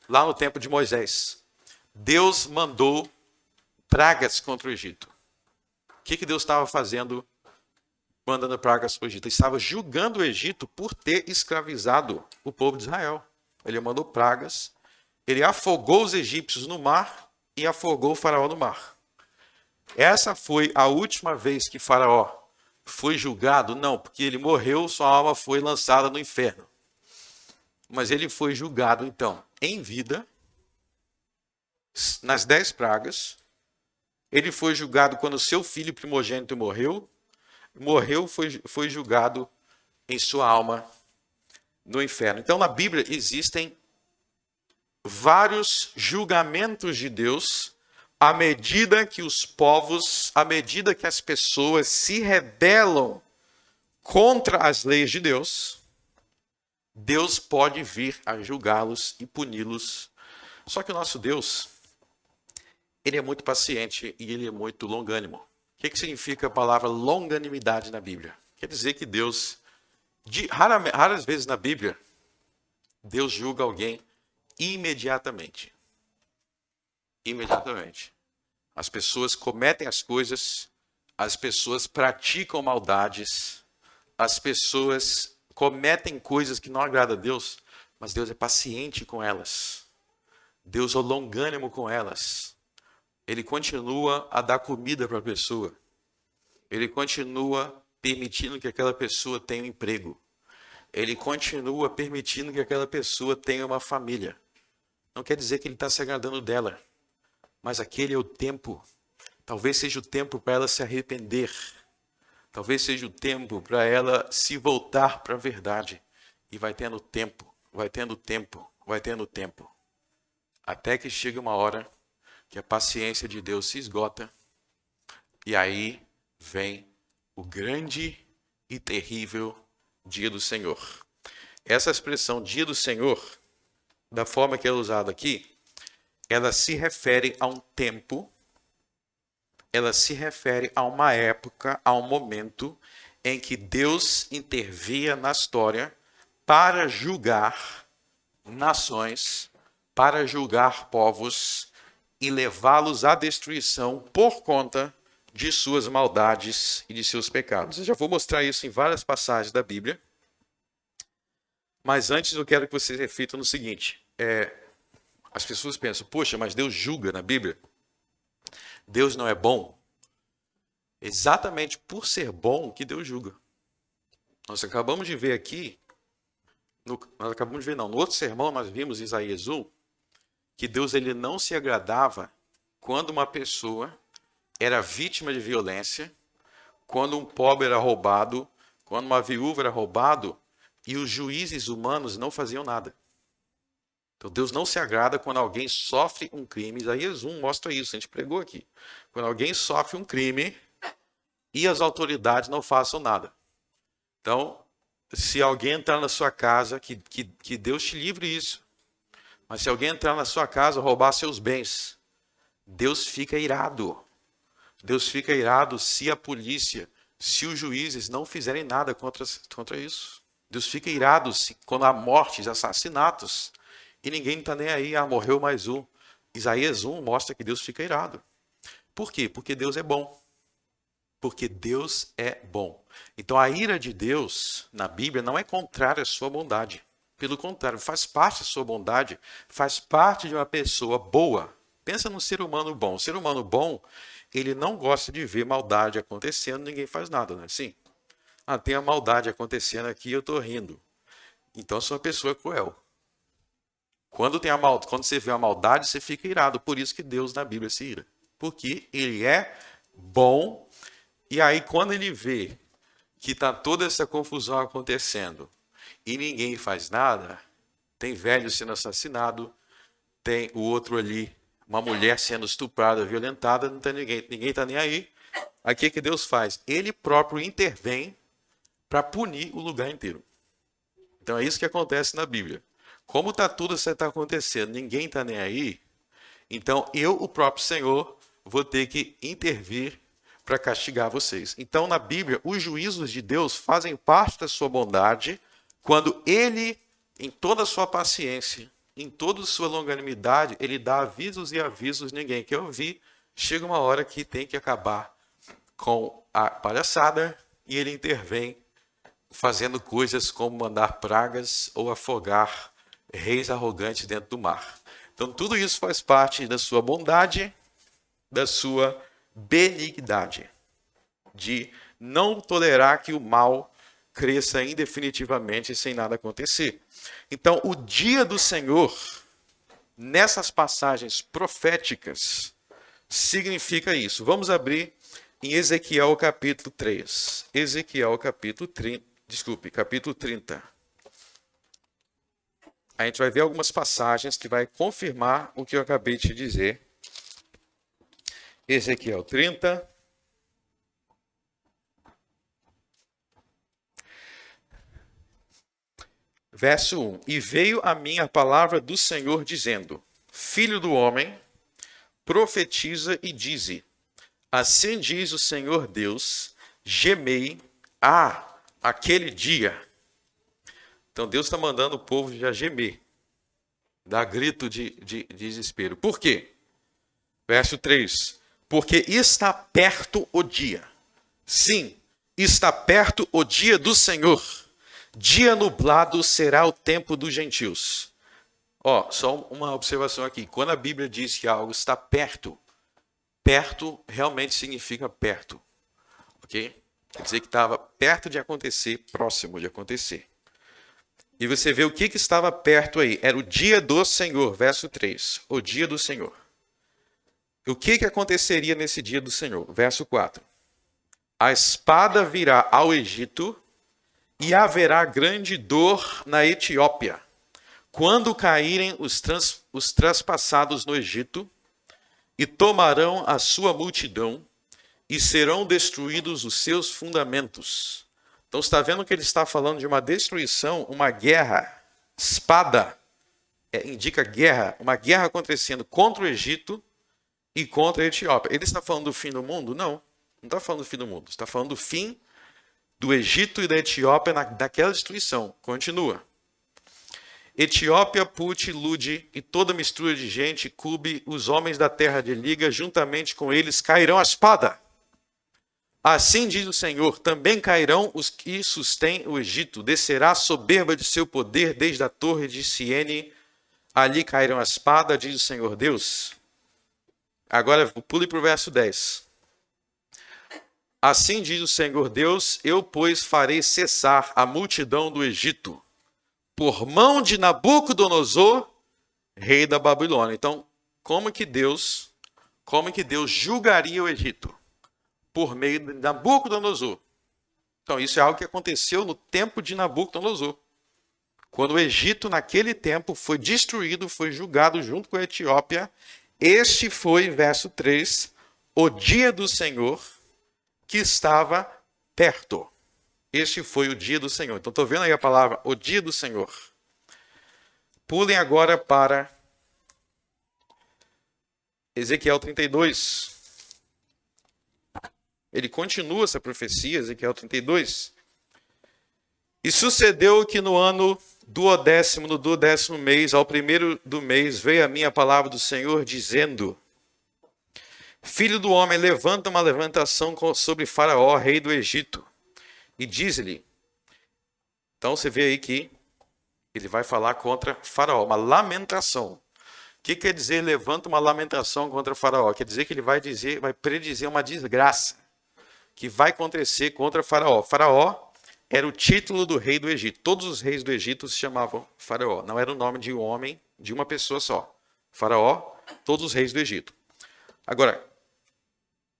lá no tempo de Moisés, Deus mandou pragas contra o Egito. O que Deus estava fazendo mandando pragas para o Egito? Ele estava julgando o Egito por ter escravizado o povo de Israel. Ele mandou pragas, ele afogou os egípcios no mar e afogou o faraó no mar. Essa foi a última vez que Faraó foi julgado? Não, porque ele morreu, sua alma foi lançada no inferno. Mas ele foi julgado, então, em vida, nas 10 pragas. Ele foi julgado quando seu filho primogênito morreu. Foi julgado em sua alma no inferno. Então, na Bíblia, existem vários julgamentos de Deus à medida que os povos, à medida que as pessoas se rebelam contra as leis de Deus, Deus pode vir a julgá-los e puni-los. Só que o nosso Deus, ele é muito paciente e ele é muito longânimo. O que significa a palavra longanimidade na Bíblia? Quer dizer que Deus, raras vezes na Bíblia, Deus julga alguém imediatamente. Imediatamente. As pessoas cometem as coisas, as pessoas praticam maldades, as pessoas cometem coisas que não agradam a Deus, mas Deus é paciente com elas. Deus é longânimo com elas. Ele continua a dar comida para a pessoa. Ele continua permitindo que aquela pessoa tenha um emprego. Ele continua permitindo que aquela pessoa tenha uma família. Não quer dizer que ele está se agradando dela, mas aquele é o tempo. Talvez seja o tempo para ela se arrepender. Talvez seja o tempo para ela se voltar para a verdade. E vai tendo tempo, vai tendo tempo, vai tendo tempo. Até que chega uma hora que a paciência de Deus se esgota. E aí vem o grande e terrível dia do Senhor. Essa expressão dia do Senhor, da forma que é usada aqui, ela se refere a um tempo, ela se refere a uma época, a um momento em que Deus intervia na história para julgar nações, para julgar povos e levá-los à destruição por conta de suas maldades e de seus pecados. Eu já vou mostrar isso em várias passagens da Bíblia. Mas antes eu quero que vocês reflitam no seguinte. As pessoas pensam, poxa, mas Deus julga na Bíblia? Deus não é bom? Exatamente por ser bom que Deus julga. Nós acabamos de ver aqui, no outro sermão nós vimos em Isaías 1, que Deus ele não se agradava quando uma pessoa era vítima de violência, quando um pobre era roubado, quando uma viúva era roubado, e os juízes humanos não faziam nada. Então Deus não se agrada quando alguém sofre um crime. Isaías 1 mostra isso, a gente pregou aqui. Quando alguém sofre um crime e as autoridades não façam nada. Então, se alguém entrar na sua casa, que Deus te livre isso. Mas se alguém entrar na sua casa, roubar seus bens, Deus fica irado. Deus fica irado se a polícia, se os juízes não fizerem nada contra isso. Deus fica irado quando há mortes, assassinatos, e ninguém está nem aí, morreu mais um. Isaías 1 mostra que Deus fica irado. Por quê? Porque Deus é bom. Porque Deus é bom. Então a ira de Deus na Bíblia não é contrária à sua bondade. Pelo contrário, faz parte da sua bondade, faz parte de uma pessoa boa. Pensa num ser humano bom. Um ser humano bom, ele não gosta de ver maldade acontecendo, ninguém faz nada, não é assim? Tem a maldade acontecendo aqui, eu estou rindo. Então eu sou uma pessoa cruel. Quando você vê a maldade, você fica irado. Por isso que Deus na Bíblia se ira. Porque ele é bom. E aí quando ele vê que está toda essa confusão acontecendo e ninguém faz nada, tem velho sendo assassinado, tem o outro ali, uma mulher sendo estuprada, violentada, não tem ninguém está nem aí. Aí o que Deus faz? Ele próprio intervém para punir o lugar inteiro. Então é isso que acontece na Bíblia. como tudo isso está acontecendo, ninguém está nem aí, então eu, o próprio Senhor, vou ter que intervir para castigar vocês. Então, na Bíblia, os juízos de Deus fazem parte da sua bondade, quando ele, em toda a sua paciência, em toda a sua longanimidade, ele dá avisos e avisos, ninguém quer ouvir. Chega uma hora que tem que acabar com a palhaçada e ele intervém fazendo coisas como mandar pragas ou afogar reis arrogantes dentro do mar. Então, tudo isso faz parte da sua bondade, da sua benignidade, de não tolerar que o mal cresça indefinitivamente sem nada acontecer. Então, o dia do Senhor, nessas passagens proféticas, significa isso. Vamos abrir em Ezequiel capítulo 3. Ezequiel capítulo 30. A gente vai ver algumas passagens que vai confirmar o que eu acabei de dizer. Ezequiel 30. Verso 1. E veio a mim a palavra do Senhor dizendo: Filho do homem, profetiza e dize: Assim diz o Senhor Deus, gemei aquele dia. Então Deus está mandando o povo já gemer, dar grito de desespero. Por quê? Verso 3. Porque está perto o dia. Sim, está perto o dia do Senhor. Dia nublado será o tempo dos gentios. Só uma observação aqui. Quando a Bíblia diz que algo está perto, perto realmente significa perto. Ok? Quer dizer que estava perto de acontecer, próximo de acontecer. E você vê o que estava perto aí. Era o dia do Senhor, verso 3. O dia do Senhor. O que aconteceria nesse dia do Senhor? Verso 4. A espada virá ao Egito e haverá grande dor na Etiópia, quando caírem os traspassados no Egito, e tomarão a sua multidão, e serão destruídos os seus fundamentos. Então, você está vendo que ele está falando de uma destruição, uma guerra, espada, indica guerra, uma guerra acontecendo contra o Egito e contra a Etiópia. Ele está falando do fim do mundo? Não está falando do fim do mundo. Está falando do fim do Egito e da Etiópia daquela destruição. Continua. Etiópia, Put, Lud e toda mistura de gente, Cube, os homens da terra de liga, juntamente com eles cairão a espada. Assim diz o Senhor, também cairão os que sustêm o Egito, descerá a soberba de seu poder desde a torre de Siene, ali cairão a espada, diz o Senhor Deus. Agora pule para o verso 10. Assim diz o Senhor Deus, eu, pois, farei cessar a multidão do Egito, por mão de Nabucodonosor, rei da Babilônia. Então, como que Deus julgaria o Egito? Por meio de Nabucodonosor. Então, isso é algo que aconteceu no tempo de Nabucodonosor. Quando o Egito, naquele tempo, foi destruído, foi julgado junto com a Etiópia. Este foi, verso 3, o dia do Senhor que estava perto. Este foi o dia do Senhor. Então, estou vendo aí a palavra, o dia do Senhor. Pulem agora para Ezequiel 32. Ele continua essa profecia, Ezequiel 32. E sucedeu que no ano do 10º mês, ao primeiro do mês, veio a mim a palavra do Senhor, dizendo: Filho do homem, levanta uma levantação sobre Faraó, rei do Egito, e diz-lhe. Então você vê aí que ele vai falar contra Faraó, uma lamentação. O que quer dizer levanta uma lamentação contra Faraó? Quer dizer que ele vai predizer uma desgraça que vai acontecer contra Faraó. Faraó era o título do rei do Egito. Todos os reis do Egito se chamavam Faraó. Não era o nome de um homem, de uma pessoa só. Faraó, todos os reis do Egito. Agora,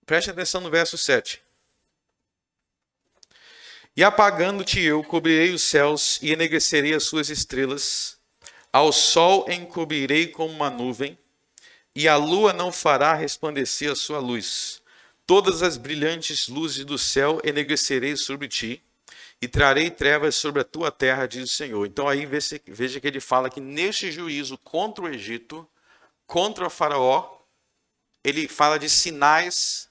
preste atenção no verso 7. E apagando-te eu, cobrirei os céus e enegrecerei as suas estrelas. Ao sol encobrirei como uma nuvem, e a lua não fará resplandecer a sua luz. Todas as brilhantes luzes do céu enegrecerei sobre ti, e trarei trevas sobre a tua terra, diz o Senhor. Então aí veja que ele fala que neste juízo contra o Egito, contra o faraó, ele fala de sinais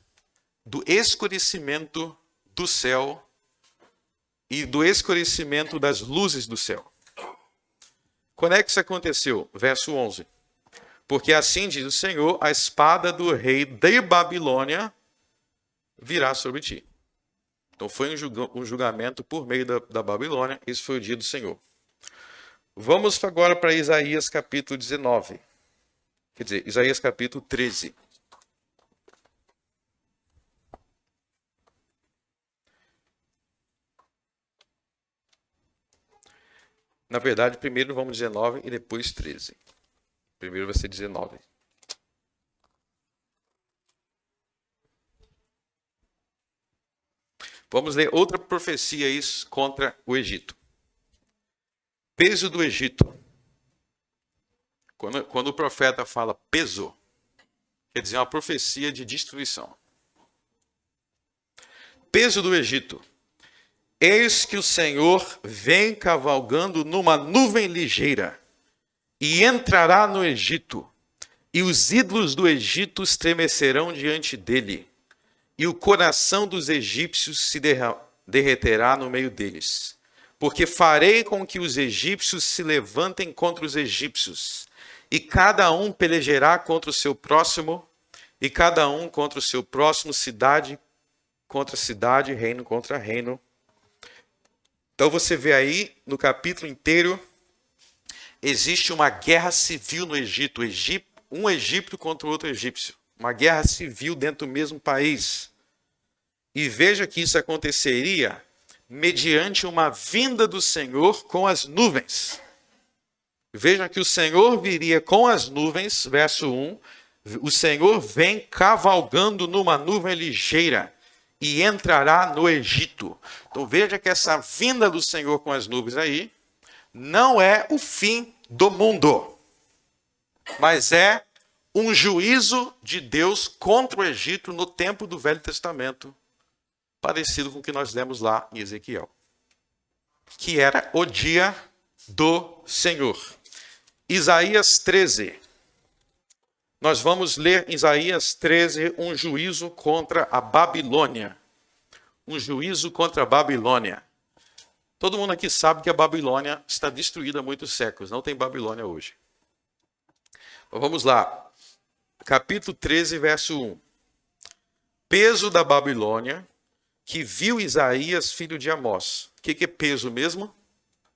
do escurecimento do céu e do escurecimento das luzes do céu. Quando é que isso aconteceu? Verso 11. Porque assim diz o Senhor, a espada do rei de Babilônia virá sobre ti. Então foi um julgamento por meio da Babilônia. Esse foi o dia do Senhor. Vamos agora para Isaías capítulo 19. Quer dizer, Isaías capítulo 13. Na verdade, primeiro vamos 19 e depois 13. Primeiro vai ser 19. Vamos ler outra profecia contra o Egito. Peso do Egito. Quando o profeta fala peso, quer dizer uma profecia de destruição. Peso do Egito. Eis que o Senhor vem cavalgando numa nuvem ligeira e entrará no Egito, e os ídolos do Egito estremecerão diante dele, e o coração dos egípcios se derreterá no meio deles. Porque farei com que os egípcios se levantem contra os egípcios, e cada um pelejará contra o seu próximo, e cada um contra o seu próximo, cidade contra cidade, reino contra reino. Então você vê aí, no capítulo inteiro, existe uma guerra civil no Egito. Um egípcio contra o outro egípcio. Uma guerra civil dentro do mesmo país. E veja que isso aconteceria mediante uma vinda do Senhor com as nuvens. Veja que o Senhor viria com as nuvens, verso 1. O Senhor vem cavalgando numa nuvem ligeira e entrará no Egito. Então veja que essa vinda do Senhor com as nuvens aí não é o fim do mundo, mas é um juízo de Deus contra o Egito no tempo do Velho Testamento, parecido com o que nós lemos lá em Ezequiel, que era o dia do Senhor. Isaías 13. Nós vamos ler em Isaías 13 um juízo contra a Babilônia. Um juízo contra a Babilônia. Todo mundo aqui sabe que a Babilônia está destruída há muitos séculos. Não tem Babilônia hoje. Vamos lá. Capítulo 13, verso 1. Peso da Babilônia que viu Isaías, filho de Amós. O que é peso mesmo?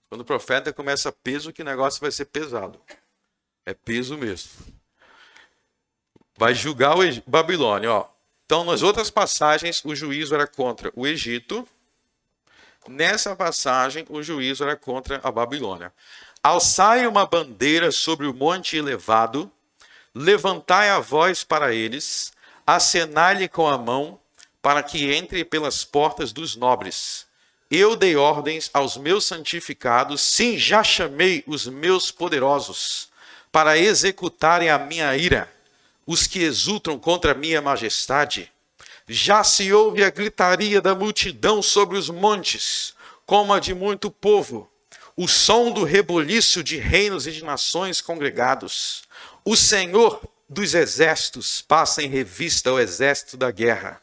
Quando o profeta começa peso, que o negócio vai ser pesado. É peso mesmo. Vai julgar o Babilônia. Ó. Então, nas outras passagens, o juízo era contra o Egito. Nessa passagem, o juízo era contra a Babilônia. Alçai uma bandeira sobre o monte elevado, levantai a voz para eles, acenai-lhe com a mão, para que entre pelas portas dos nobres. Eu dei ordens aos meus santificados, sim, já chamei os meus poderosos, para executarem a minha ira, os que exultam contra a minha majestade. Já se ouve a gritaria da multidão sobre os montes, como a de muito povo, o som do reboliço de reinos e de nações congregados. O Senhor dos exércitos passa em revista o exército da guerra.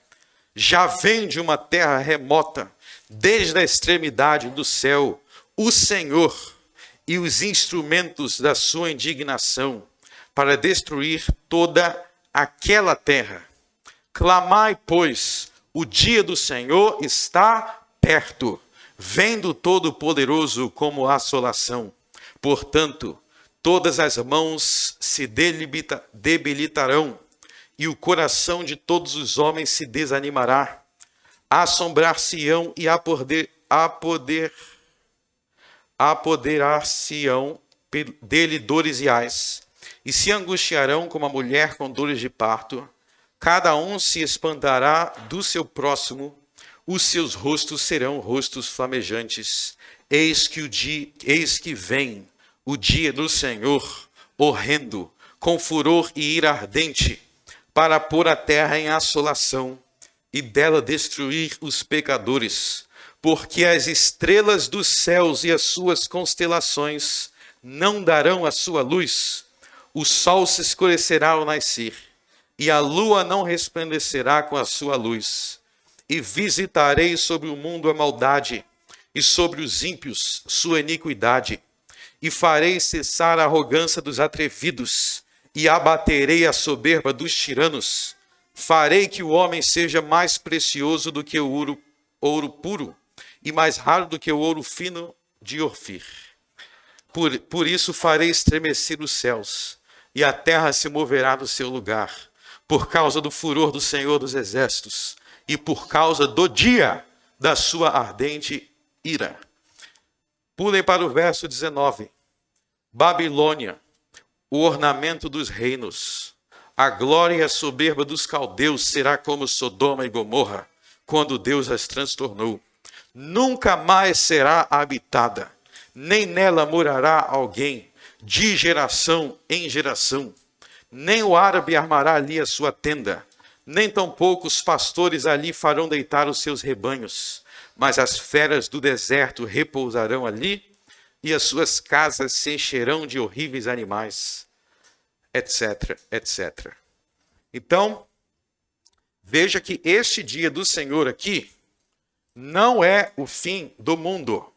Já vem de uma terra remota, desde a extremidade do céu, o Senhor e os instrumentos da sua indignação, para destruir toda aquela terra. Clamai, pois, o dia do Senhor está perto, vem do Todo-Poderoso como assolação. Portanto, todas as mãos se debilitarão, e o coração de todos os homens se desanimará. Assombrar-se-ão e apoderar-se-ão dele dores e ais, e se angustiarão como a mulher com dores de parto. Cada um se espantará do seu próximo, os seus rostos serão rostos flamejantes. Eis que vem o dia do Senhor, horrendo, com furor e ira ardente, para pôr a terra em assolação e dela destruir os pecadores, porque as estrelas dos céus e as suas constelações não darão a sua luz, o sol se escurecerá ao nascer, e a lua não resplandecerá com a sua luz. E visitarei sobre o mundo a maldade, e sobre os ímpios sua iniquidade. E farei cessar a arrogância dos atrevidos, e abaterei a soberba dos tiranos. Farei que o homem seja mais precioso do que o ouro puro, e mais raro do que o ouro fino de Ofir. Por isso farei estremecer os céus, e a terra se moverá do seu lugar, por causa do furor do Senhor dos Exércitos, e por causa do dia da sua ardente ira. Pulem para o verso 19. Babilônia, o ornamento dos reinos, a glória e a soberba dos caldeus será como Sodoma e Gomorra, quando Deus as transtornou. Nunca mais será habitada, nem nela morará alguém, de geração em geração. Nem o árabe armará ali a sua tenda, nem tampouco os pastores ali farão deitar os seus rebanhos. Mas as feras do deserto repousarão ali, e as suas casas se encherão de horríveis animais, etc, etc. Então, veja que este dia do Senhor aqui não é o fim do mundo.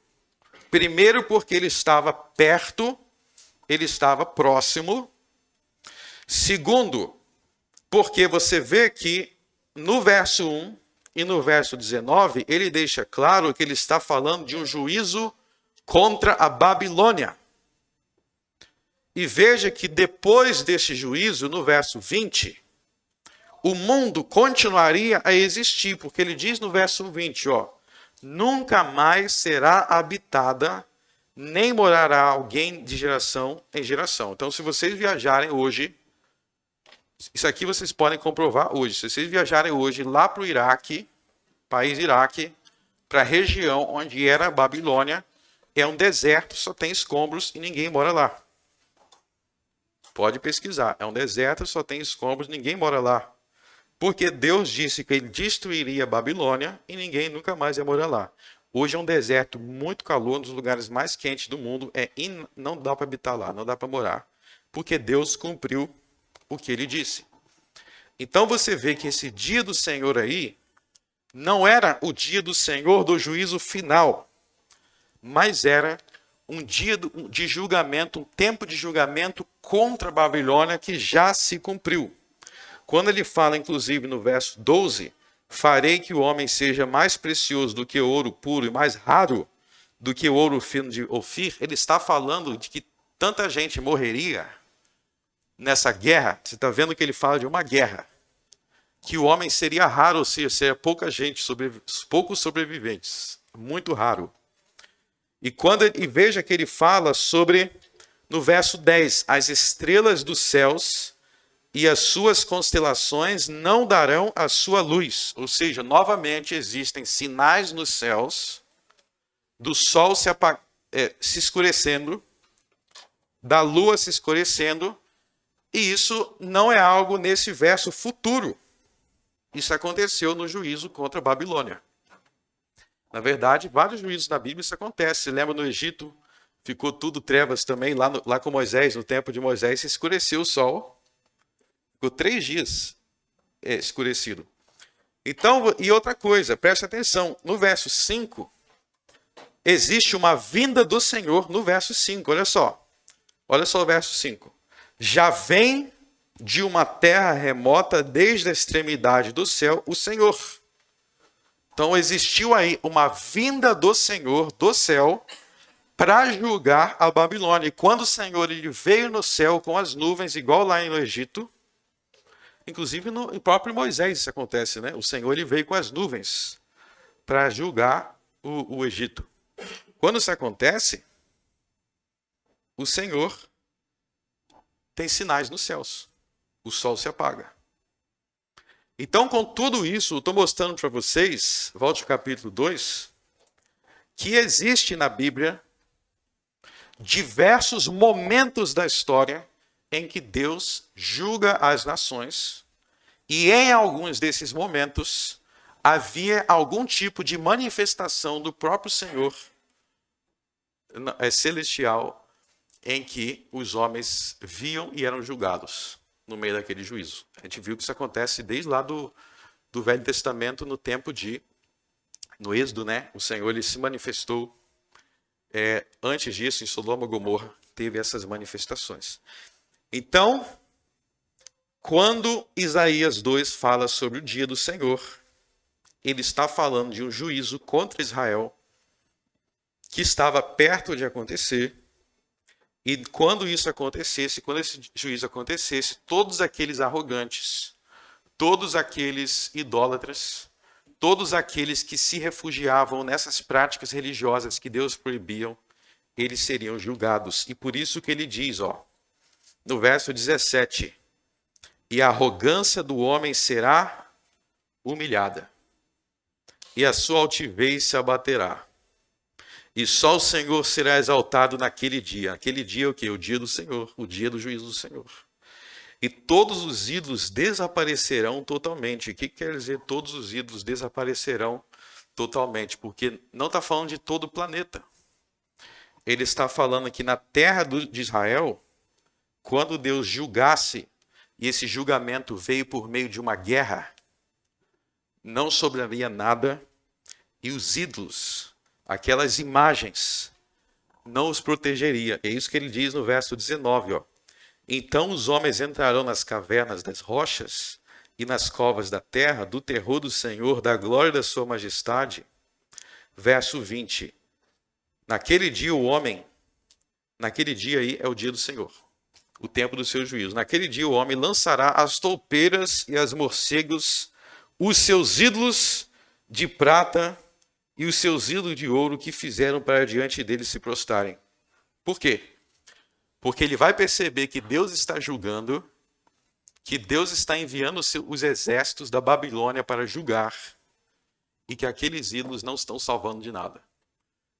Primeiro, porque ele estava perto, ele estava próximo. Segundo, porque você vê que no verso 1 e no verso 19, ele deixa claro que ele está falando de um juízo contra a Babilônia. E veja que depois desse juízo, no verso 20, o mundo continuaria a existir, porque ele diz no verso 20, nunca mais será habitada, nem morará alguém de geração em geração. Então, se vocês viajarem hoje, isso aqui vocês podem comprovar hoje. Se vocês viajarem hoje lá para o Iraque, país Iraque, para a região onde era a Babilônia, é um deserto, só tem escombros e ninguém mora lá. Pode pesquisar. É um deserto, só tem escombros, ninguém mora lá. Porque Deus disse que ele destruiria a Babilônia e ninguém nunca mais ia morar lá. Hoje é um deserto muito calor, um dos lugares mais quentes do mundo. Não dá para habitar lá, não dá para morar. Porque Deus cumpriu o que ele disse. Então você vê que esse dia do Senhor aí não era o dia do Senhor do juízo final, mas era um dia de julgamento, um tempo de julgamento contra a Babilônia que já se cumpriu. Quando ele fala, inclusive, no verso 12, farei que o homem seja mais precioso do que o ouro puro e mais raro do que o ouro fino de Ofir, ele está falando de que tanta gente morreria nessa guerra. Você está vendo que ele fala de uma guerra, que o homem seria raro, ou seja, seria pouca gente, poucos sobreviventes, muito raro. E veja que ele fala sobre, no verso 10, as estrelas dos céus e as suas constelações não darão a sua luz. Ou seja, novamente existem sinais nos céus, do sol se escurecendo, da lua se escurecendo, e isso não é algo nesse verso futuro. Isso aconteceu no juízo contra a Babilônia. Na verdade, vários juízos na Bíblia isso acontece. Você lembra no Egito, ficou tudo trevas também, lá com Moisés, no tempo de Moisés, se escureceu o sol. Ficou 3 dias escurecido. Então, e outra coisa, preste atenção, no verso 5, existe uma vinda do Senhor no verso 5, olha só o verso 5. Já vem de uma terra remota, desde a extremidade do céu, o Senhor. Então existiu aí uma vinda do Senhor, do céu, para julgar a Babilônia. E quando o Senhor ele veio no céu com as nuvens, igual lá no Egito, inclusive no próprio Moisés isso acontece, né? O Senhor ele veio com as nuvens para julgar o Egito. Quando isso acontece, o Senhor tem sinais nos céus. O sol se apaga. Então, com tudo isso, eu estou mostrando para vocês, volte ao capítulo 2, que existe na Bíblia diversos momentos da história em que Deus julga as nações, e em alguns desses momentos, havia algum tipo de manifestação do próprio Senhor celestial em que os homens viam e eram julgados no meio daquele juízo. A gente viu que isso acontece desde lá do Velho Testamento, no Êxodo, né? O Senhor ele se manifestou. Antes disso, em Sodoma e Gomorra, teve essas manifestações. Então, quando Isaías 2 fala sobre o dia do Senhor, ele está falando de um juízo contra Israel que estava perto de acontecer. E quando isso acontecesse, quando esse juízo acontecesse, todos aqueles arrogantes, todos aqueles idólatras, todos aqueles que se refugiavam nessas práticas religiosas que Deus proibiam, eles seriam julgados. E por isso que ele diz, no verso 17, e a arrogância do homem será humilhada, e a sua altivez se abaterá. E só o Senhor será exaltado naquele dia. Aquele dia é o quê? O dia do Senhor, o dia do juízo do Senhor. E todos os ídolos desaparecerão totalmente. O que quer dizer todos os ídolos desaparecerão totalmente? Porque não está falando de todo o planeta. Ele está falando aqui na terra de Israel, quando Deus julgasse, e esse julgamento veio por meio de uma guerra, não sobraria nada, e os ídolos, aquelas imagens, não os protegeria. É isso que ele diz no verso 19, Então os homens entrarão nas cavernas das rochas e nas covas da terra, do terror do Senhor, da glória da sua majestade. Verso 20. Naquele dia naquele dia aí é o dia do Senhor, o tempo do seu juízo. Naquele dia o homem lançará as toupeiras e as morcegos, os seus ídolos de prata e os seus ídolos de ouro que fizeram para diante dele se prostrarem. Por quê? Porque ele vai perceber que Deus está julgando, que Deus está enviando os exércitos da Babilônia para julgar, e que aqueles ídolos não estão salvando de nada.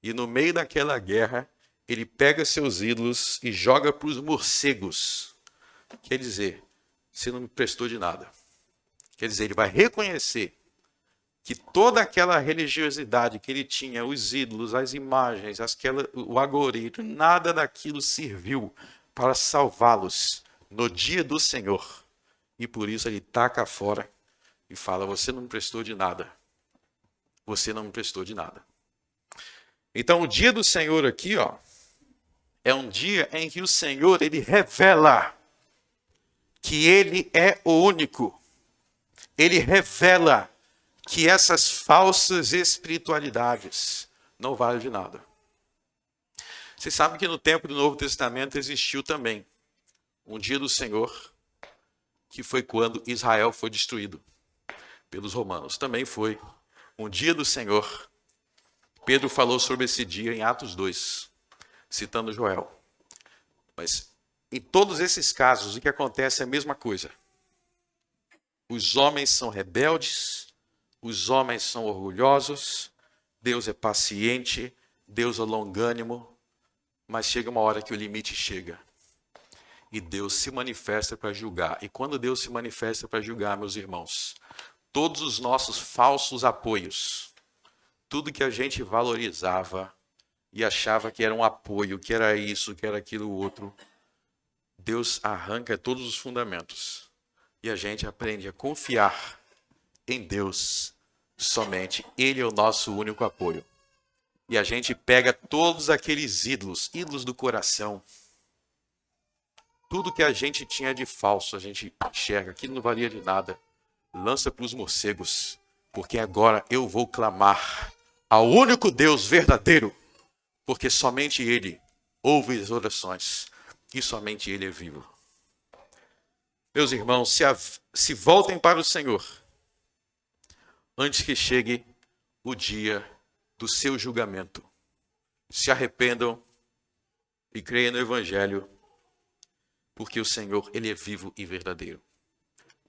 E no meio daquela guerra, ele pega seus ídolos e joga para os morcegos. Quer dizer, você não me prestou de nada. Quer dizer, ele vai reconhecer que toda aquela religiosidade que ele tinha, os ídolos, as imagens, o agorito, nada daquilo serviu para salvá-los no dia do Senhor. E por isso ele taca fora e fala, você não me prestou de nada. Você não me prestou de nada. Então o dia do Senhor aqui, é um dia em que o Senhor, ele revela que ele é o único. Ele revela que essas falsas espiritualidades não valem de nada. Você sabe que no tempo do Novo Testamento existiu também um dia do Senhor, que foi quando Israel foi destruído pelos romanos. Também foi um dia do Senhor. Pedro falou sobre esse dia em Atos 2, citando Joel. Mas em todos esses casos, o que acontece é a mesma coisa. Os homens são rebeldes, os homens são orgulhosos, Deus é paciente, Deus é longânimo, mas chega uma hora que o limite chega. E Deus se manifesta para julgar. E quando Deus se manifesta para julgar, meus irmãos, todos os nossos falsos apoios, tudo que a gente valorizava e achava que era um apoio, que era isso, que era aquilo outro, Deus arranca todos os fundamentos. E a gente aprende a confiar em Deus somente. Ele é o nosso único apoio. E a gente pega todos aqueles ídolos do coração. Tudo que a gente tinha de falso, a gente enxerga, aquilo não valia de nada. Lança para os morcegos, porque agora eu vou clamar ao único Deus verdadeiro, porque somente Ele ouve as orações e somente Ele é vivo. Meus irmãos, se voltem para o Senhor antes que chegue o dia do seu julgamento. Se arrependam e creiam no Evangelho, porque o Senhor, Ele é vivo e verdadeiro.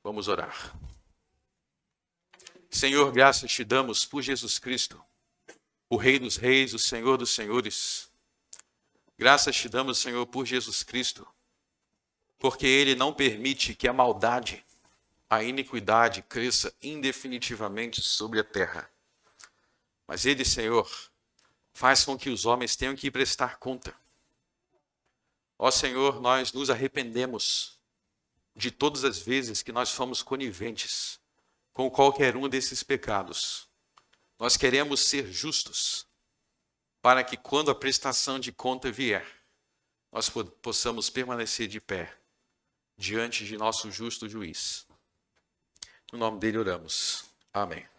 Vamos orar. Senhor, graças te damos por Jesus Cristo, o Rei dos Reis, o Senhor dos Senhores. Graças te damos, Senhor, por Jesus Cristo, porque Ele não permite que a maldade, a iniquidade cresça indefinitivamente sobre a terra. Mas ele, Senhor, faz com que os homens tenham que prestar conta. Ó Senhor, nós nos arrependemos de todas as vezes que nós fomos coniventes com qualquer um desses pecados. Nós queremos ser justos, para que quando a prestação de conta vier, nós possamos permanecer de pé diante de nosso justo juiz. No nome dele oramos. Amém.